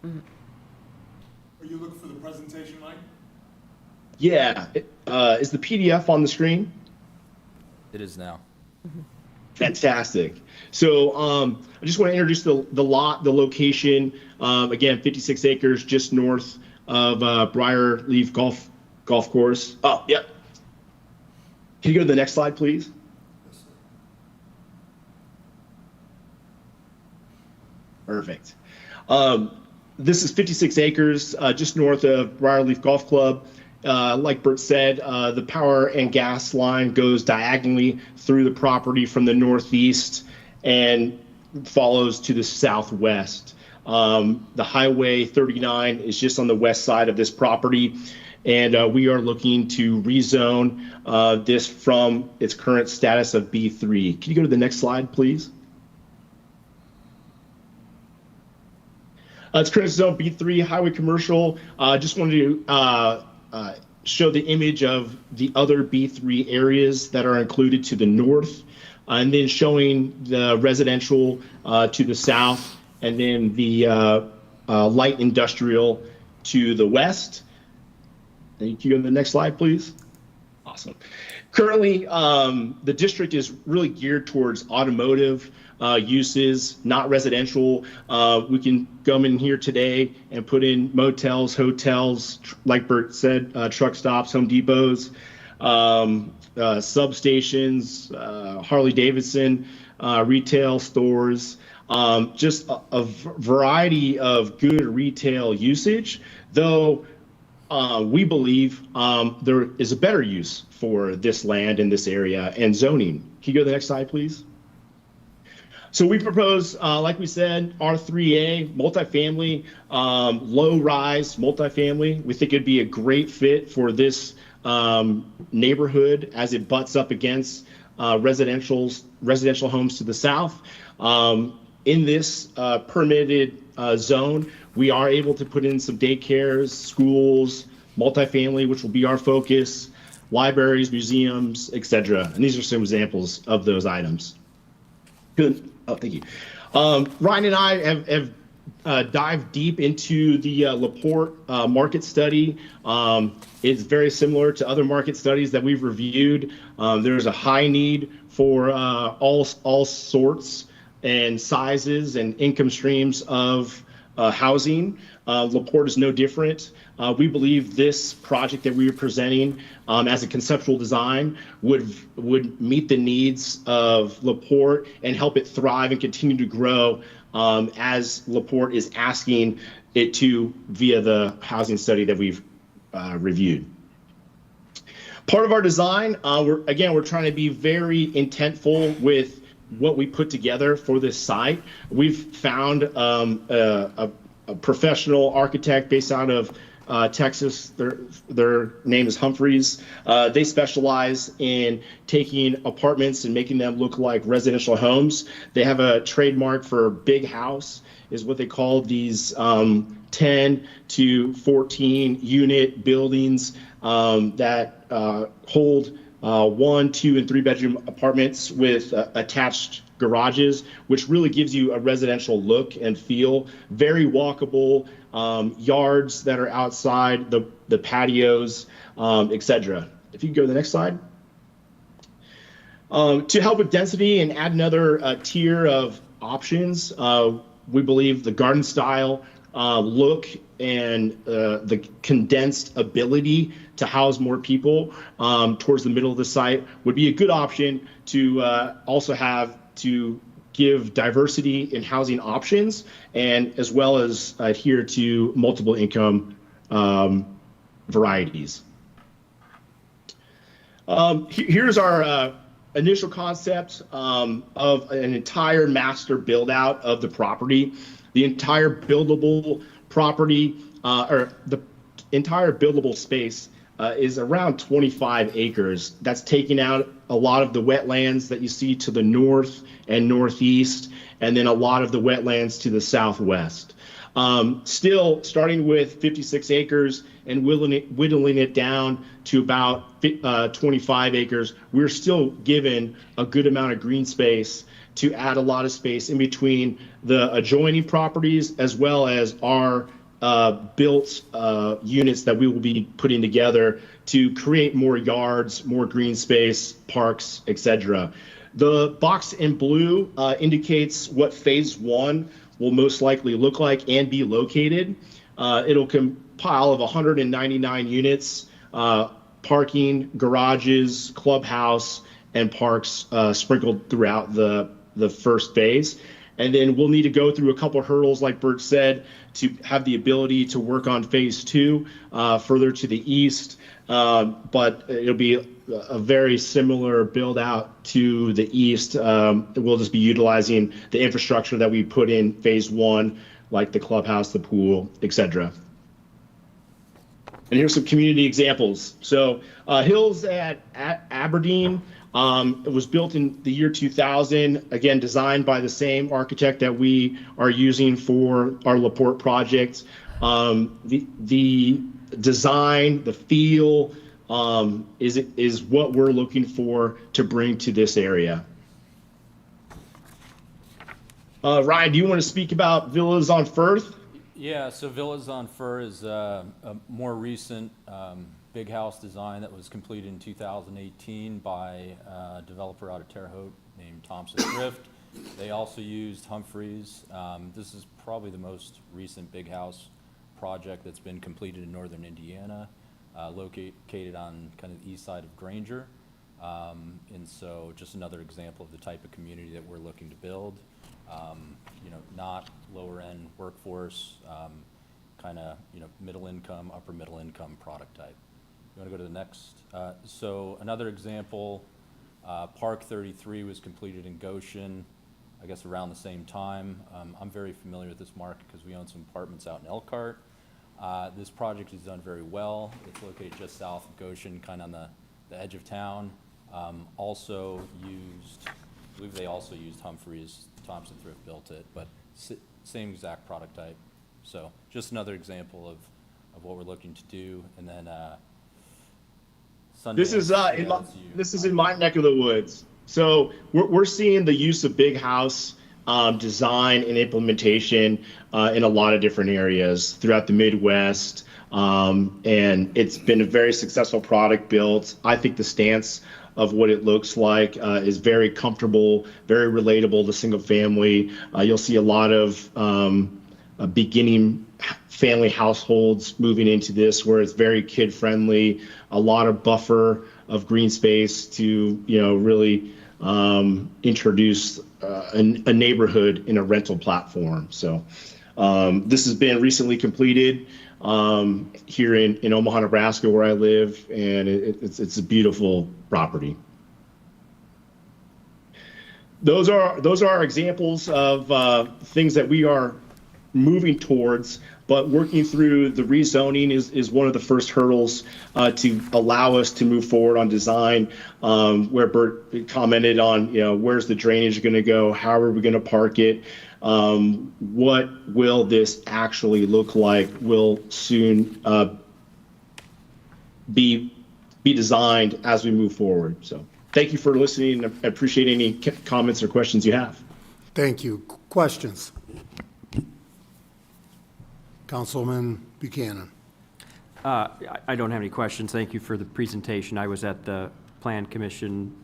Are you looking for the presentation, Mike? Yeah. Is the PDF on the screen? It is now. Fantastic. So I just want to introduce the lot, the location. Again, 56 acres just north of Briarleaf Golf Course. Oh, yep. Can you go to the next slide, please? Perfect. This is 56 acres just north of Briarleaf Golf Club. Like Bert said, the power and gas line goes diagonally through the property from the northeast and follows to the southwest. The Highway 39 is just on the west side of this property, and we are looking to rezone this from its current status of B3. Can you go to the next slide, please? It's current zone B3, highway commercial. Just wanted to show the image of the other B3 areas that are included to the north, and then showing the residential to the south, and then the light industrial to the west. Thank you. Go to the next slide, please. Awesome. Currently, the district is really geared towards automotive uses, not residential. We can come in here today and put in motels, hotels, like Bert said, truck stops, Home Depots, substations, Harley Davidson, retail stores, just a variety of good retail usage, though we believe there is a better use for this land in this area and zoning. Can you go to the next slide, please? So we propose, like we said, R3A, multifamily, low-rise multifamily. We think it'd be a great fit for this neighborhood as it butts up against residential homes to the south. In this permitted zone, we are able to put in some daycares, schools, multifamily, which will be our focus, libraries, museums, etc. And these are some examples of those items. Good. Oh, thank you. Ryan and I have dived deep into the LaPorte market study. It's very similar to other market studies that we've reviewed. There's a high need for all sorts and sizes and income streams of housing. LaPorte is no different. We believe this project that we are presenting as a conceptual design would meet the needs of LaPorte and help it thrive and continue to grow as LaPorte is asking it to via the housing study that we've reviewed. Part of our design, we're trying to be very intentful with what we put together for this site. We've found a professional architect based out of Texas. Their name is Humphreys. They specialize in taking apartments and making them look like residential homes. They have a trademark for big house, is what they call these 10 to 14 unit buildings that hold 1, 2, and 3 bedroom apartments with attached garages, which really gives you a residential look and feel. Very walkable, yards that are outside, the patios, etc. If you can go to the next slide. To help with density and add another tier of options, we believe the garden style look and the condensed ability to house more people towards the middle of the site would be a good option to also have to give diversity in housing options and as well as adhere to multiple income varieties. Here's our initial concept of an entire master build out of the property. The entire buildable property or the entire buildable space is around 25 acres. That's taking out a lot of the wetlands that you see to the north and northeast, and then a lot of the wetlands to the southwest. Still, starting with 56 acres and whittling it down to about 25 acres, we're still given a good amount of green space to add a lot of space in between the adjoining properties as well as our built units that we will be putting together to create more yards, more green space, parks, etc. The box in blue indicates what phase 1 will most likely look like and be located. It'll compile of 199 units, parking, garages, clubhouse, and parks sprinkled throughout the first phase. And then we'll need to go through a couple hurdles, like Bert said, to have the ability to work on phase 2 further to the east. But it'll be a very similar build out to the east. We'll just be utilizing the infrastructure that we put in phase 1, like the clubhouse, the pool, etc. And here's some community examples. So Hills at Aberdeen, it was built in the year 2000, again, designed by the same architect that we are using for our LaPorte project. The design, the feel is what we're looking for to bring to this area. Ryan, do you want to speak about Villas on Firth? Yeah, so Villas on Fir is a more recent big house design that was completed in 2018 by a developer out of Terre Haute named Thompson Thrift. They also used Humphreys. This is probably the most recent big house project that's been completed in northern Indiana, located on kind of the east side of Granger. And so just another example of the type of community that we're looking to build. You know, not lower end workforce, kind of, you know, middle income, upper middle income product type. You want to go to the next? So another example, Park 33 was completed in Goshen, I guess around the same time. I'm very familiar with this market because we own some apartments out in Elkhart. This project is done very well. It's located just south of Goshen, kind of on the edge of town. Also used, I believe they also used Humphreys. Thompson Thrift built it, but same exact product type. So just another example of what we're looking to do. And then This is in my neck of the woods. So we're seeing the use of big house design and implementation in a lot of different areas throughout the Midwest. And it's been a very successful product built. I think the stance of what it looks like is very comfortable, very relatable to single family. You'll see a lot of beginning family households moving into this where it's very kid friendly, a lot of buffer of green space to, you know, really introduce a neighborhood in a rental platform. So this has been recently completed here in Omaha, Nebraska, where I live, and it's a beautiful property. Those are examples of things that we are moving towards, but working through the rezoning is one of the first hurdles to allow us to move forward on design, where Bert commented on, you know, where's the drainage going to go? How are we going to park it? What will this actually look like will soon be designed as we move forward. So thank you for listening. I appreciate any comments or questions you have. Thank you. Questions? Councilman Buchanan. I don't have any questions. Thank you for the presentation. I was at the Plan Commission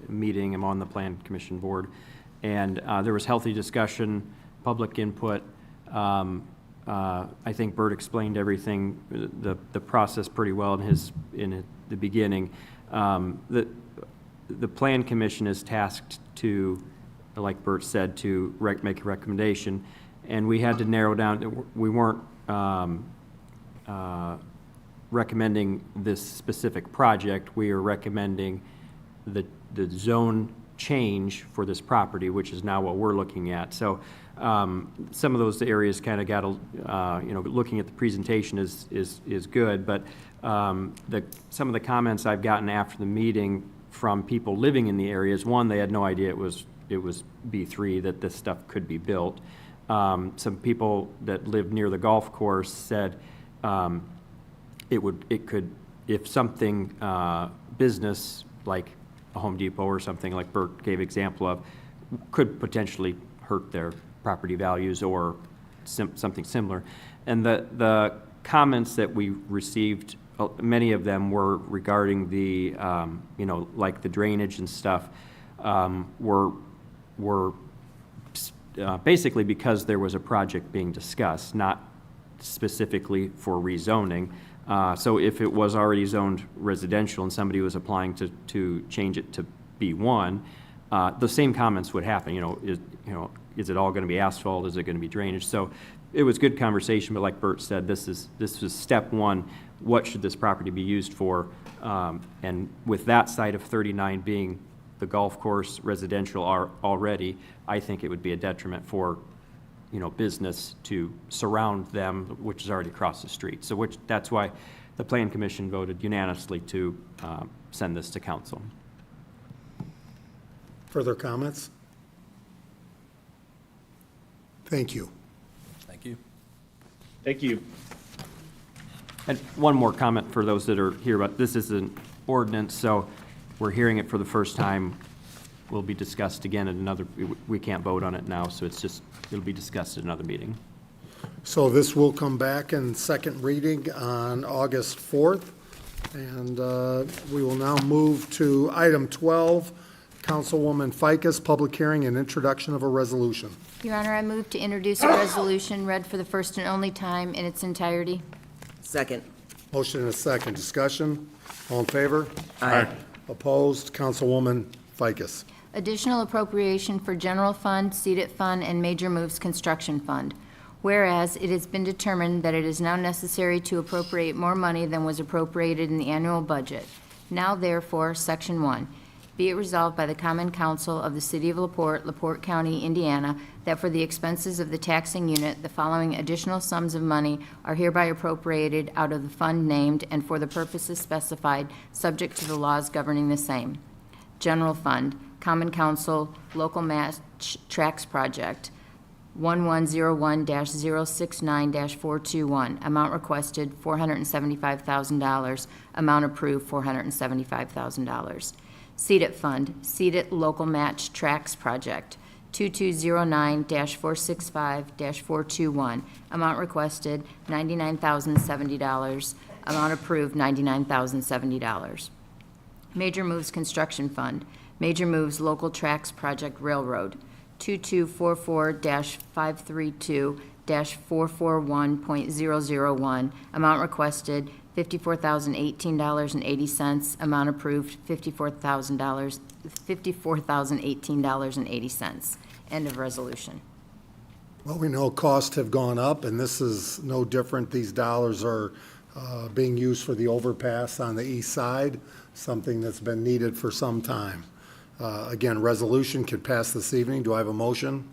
meeting. I'm on the Plan Commission board. And there was healthy discussion, public input. I think Bert explained everything, the process pretty well in the beginning. The Plan Commission is tasked to, like Bert said, to make a recommendation, and we had to narrow down. We weren't recommending this specific project. We are recommending the zone change for this property, which is now what we're looking at. So some of those areas kind of got, you know, looking at the presentation is good, but some of the comments I've gotten after the meeting from people living in the areas, one, they had no idea it was B3, that this stuff could be built. Some people that live near the golf course said it could, if something business like a Home Depot or something like Bert gave example of, could potentially hurt their property values or something similar. And the comments that we received, many of them were regarding the, you know, like the drainage and stuff, were basically because there was a project being discussed, not specifically for rezoning. So if it was already zoned residential and somebody was applying to change it to B1, the same comments would happen. You know, is it all going to be asphalt? Is it going to be drainage? So it was good conversation, but like Bert said, this is step one. What should this property be used for? And with that site of 39 being the golf course residential already, I think it would be a detriment for, business to surround them, which is already across the street. So that's why the Plan Commission voted unanimously to send this to council. Further comments? Thank you. Thank you. Thank you. And one more comment for those that are here, but this is an ordinance, so we're hearing it for the first time. Will be discussed again at another, we can't vote on it now, so it'll be discussed at another meeting. So this will come back in second reading on August 4th. And we will now move to item 12, Councilwoman Ficus, public hearing and introduction of a resolution. Your Honor, I move to introduce a resolution read for the first and only time in its entirety. Second. Motion and a second. Discussion? All in favor? Aye. Opposed? Councilwoman Ficus. Additional appropriation for general fund, seated fund, and major moves construction fund. Whereas it has been determined that it is now necessary to appropriate more money than was appropriated in the annual budget. Now therefore, Section 1, be it resolved by the Common Council of the City of LaPorte, LaPorte County, Indiana, that for the expenses of the taxing unit, the following additional sums of money are hereby appropriated out of the fund named and for the purposes specified, subject to the laws governing the same. General Fund, Common Council, Local Match Tracks Project, 1101-069-421. Amount requested, $475,000. Amount approved, $475,000. Seated Fund, Seated Local Match Tracks Project, 2209-465-421. Amount requested, $99,070. Amount approved, $99,070. Major Moves Construction Fund, Major Moves Local Tracks Project Railroad, 2244-532-441.001. Amount requested, $54,018.80. Amount approved, $54,018.80. End of resolution. Well, we know costs have gone up, and this is no different. These dollars are being used for the overpass on the east side, something that's been needed for some time. Again, resolution could pass this evening. Do I have a motion?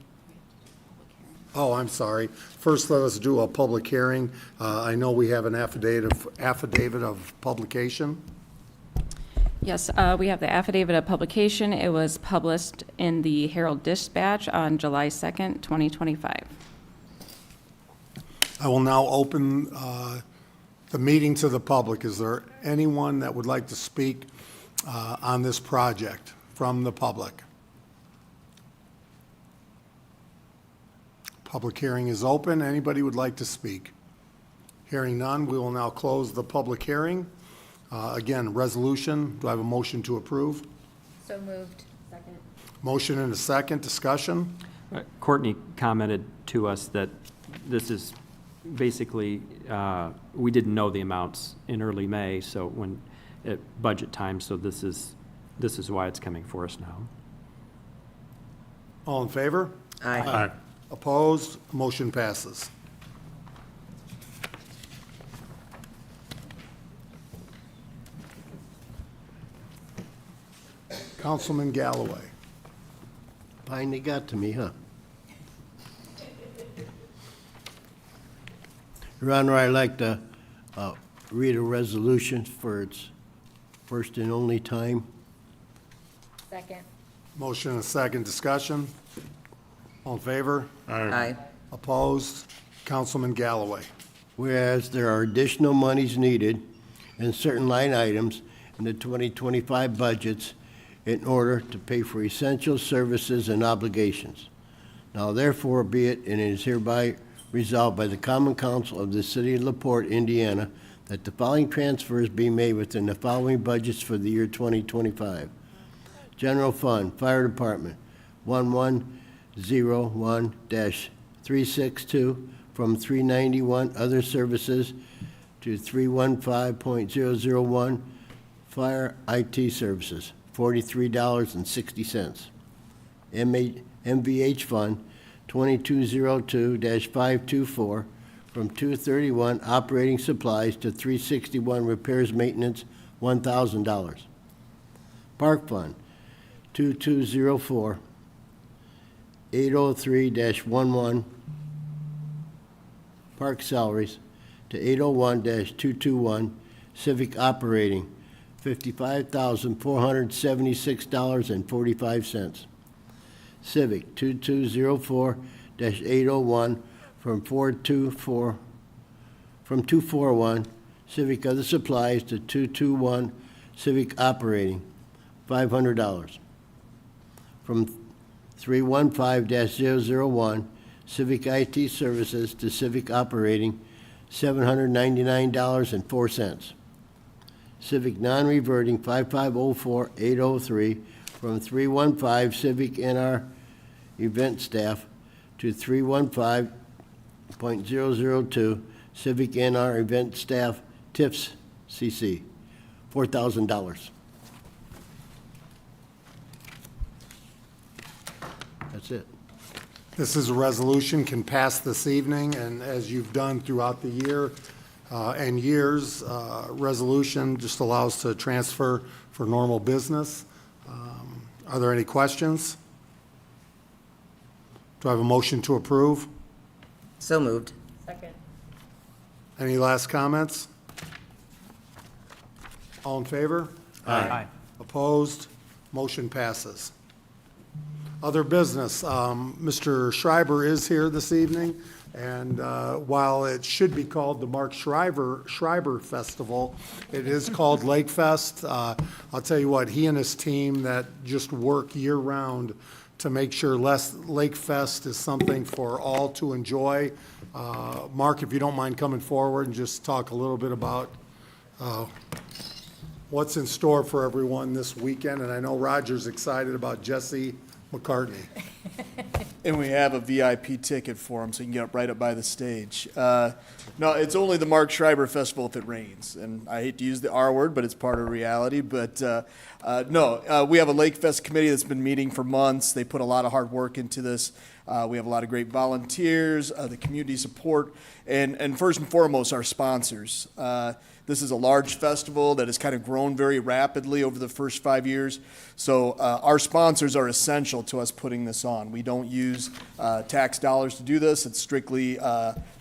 Oh, I'm sorry. First, let us do a public hearing. I know we have an affidavit of publication. Yes, we have the affidavit of publication. It was published in the Herald Dispatch on July 2nd, 2025. I will now open the meeting to the public. Is there anyone that would like to speak on this project from the public? Public hearing is open. Anybody would like to speak? Hearing none, we will now close the public hearing. Again, resolution. Do I have a motion to approve? So moved. Second. Motion and a second. Discussion? Courtney commented to us that this is basically, we didn't know the amounts in early May, so when at budget time, so this is why it's coming for us now. All in favor? Aye. Opposed? Motion passes. Councilman Galloway. Finally got to me, huh? Your Honor, I'd like to read a resolution for its first and only time. Second. Motion and a second. Discussion? All in favor? Aye. Opposed? Councilman Galloway. Whereas there are additional monies needed in certain line items in the 2025 budgets in order to pay for essential services and obligations. Now therefore be it, and it is hereby resolved by the Common Council of the City of LaPorte, Indiana, that the following transfers be made within the following budgets for the year 2025. General Fund, Fire Department, 1101-362 from 391 Other Services to 315.001 Fire IT Services, $43.60. MVH Fund, 2202-524 from 231 operating supplies to 361 repairs maintenance, $1,000. Park Fund, 2204 803-11 park salaries to 801-221 civic operating, $55,476.45. Civic 2204-801 from 241 civic other supplies to 221 civic operating, $500. From 315-001 civic IT services to civic operating, $799.04. Civic non-reverting 5504-803 from 315 civic NR event staff to 315.002 civic NR event staff TIFs CC, $4,000. That's it. This is a resolution, can pass this evening, and as you've done throughout the year and years, resolution just allows to transfer for normal business. Are there any questions? Do I have a motion to approve? So moved. Second. Any last comments? All in favor? Aye. Opposed? Motion passes. Other business, Mr. Schreiber is here this evening, and while it should be called the Mark Schreiber Festival, it is called Lake Fest. I'll tell you what, he and his team that just work year-round to make sure Lake Fest is something for all to enjoy. Mark, if you don't mind coming forward and just talk a little bit about what's in store for everyone this weekend, and I know Roger's excited about Jesse McCartney. And we have a VIP ticket for him, so you can get right up by the stage. No, it's only the Mark Schreiber Festival if it rains. And I hate to use the R word, but it's part of reality. But no, we have a Lake Fest committee that's been meeting for months. They put a lot of hard work into this. We have a lot of great volunteers, the community support, and first and foremost, our sponsors. This is a large festival that has kind of grown very rapidly over the first 5 years. So our sponsors are essential to us putting this on. We don't use tax dollars to do this. It's strictly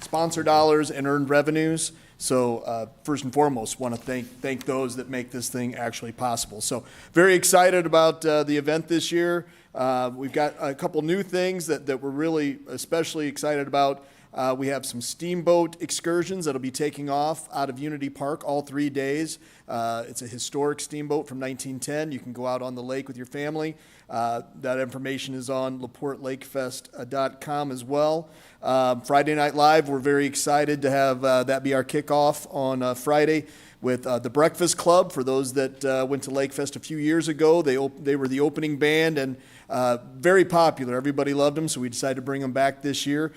sponsor dollars and earned revenues. So first and foremost, want to thank those that make this thing actually possible. So very excited about the event this year. We've got a couple new things that we're really especially excited about. We have some steamboat excursions that'll be taking off out of Unity Park all 3 days. It's a historic steamboat from 1910. You can go out on the lake with your family. That information is on laportelakefest.com as well. Friday Night Live, we're very excited to have that be our kickoff on Friday with the Breakfast Club. For those that went to Lake Fest a few years ago, they were the opening band and very popular. Everybody loved them, so we decided to bring them back this year.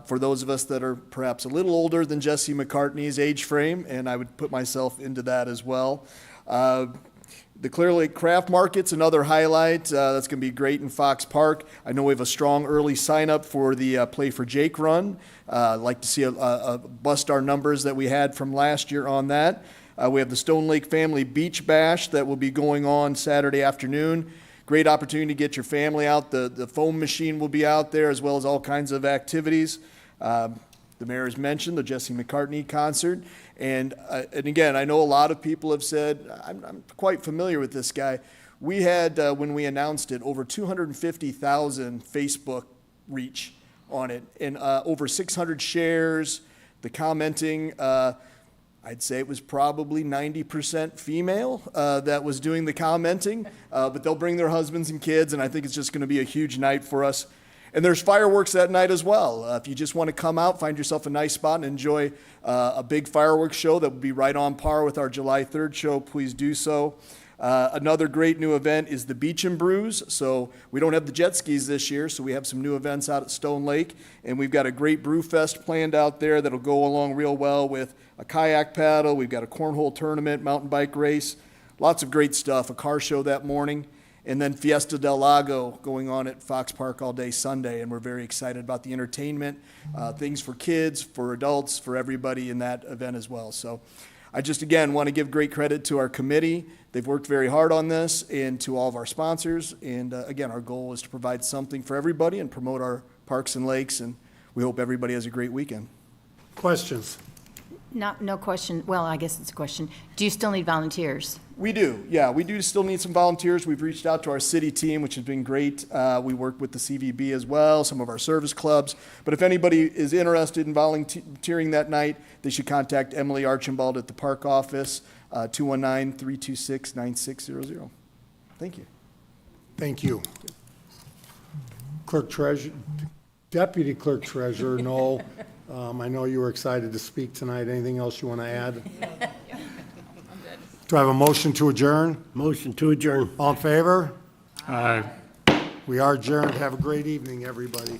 For those of us that are perhaps a little older than Jesse McCartney's age frame, and I would put myself into that as well. The Clear Lake Craft Market's another highlight. That's going to be great in Fox Park. I know we have a strong early sign-up for the Play for Jake run. I'd like to see bust our numbers that we had from last year on that. We have the Stone Lake Family Beach Bash that will be going on Saturday afternoon. Great opportunity to get your family out. The foam machine will be out there, as well as all kinds of activities. The mayor has mentioned the Jesse McCartney concert. And again, I know a lot of people have said, I'm quite familiar with this guy. We had, when we announced it, over 250,000 Facebook reach on it, and over 600 shares. The commenting, I'd say it was probably 90% female that was doing the commenting, but they'll bring their husbands and kids, and I think it's just going to be a huge night for us. And there's fireworks that night as well. If you just want to come out, find yourself a nice spot and enjoy a big fireworks show that will be right on par with our July 3rd show, please do so. Another great new event is the Beach and Brews. So we don't have the jet skis this year, so we have some new events out at Stone Lake. And we've got a great brew fest planned out there that'll go along real well with a kayak paddle. We've got a cornhole tournament, mountain bike race, lots of great stuff, a car show that morning. And then Fiesta del Lago going on at Fox Park all day Sunday, and we're very excited about the entertainment, things for kids, for adults, for everybody in that event as well. So I just, again, want to give great credit to our committee. They've worked very hard on this, and to all of our sponsors. And again, our goal is to provide something for everybody and promote our parks and lakes, and we hope everybody has a great weekend. Questions? No question. Well, I guess it's a question. Do you still need volunteers? We do, yeah. We do still need some volunteers. We've reached out to our city team, which has been great. We work with the CVB as well, some of our service clubs. But if anybody is interested in volunteering that night, they should contact Emily Archibald at the park office, 219-326-9600. Thank you. Thank you. Clerk Treasurer, Deputy Clerk Treasurer, Noel, I know you were excited to speak tonight. Anything else you want to add? Do I have a motion to adjourn? Motion to adjourn. All in favor? Aye. We are adjourned. Have a great evening, everybody.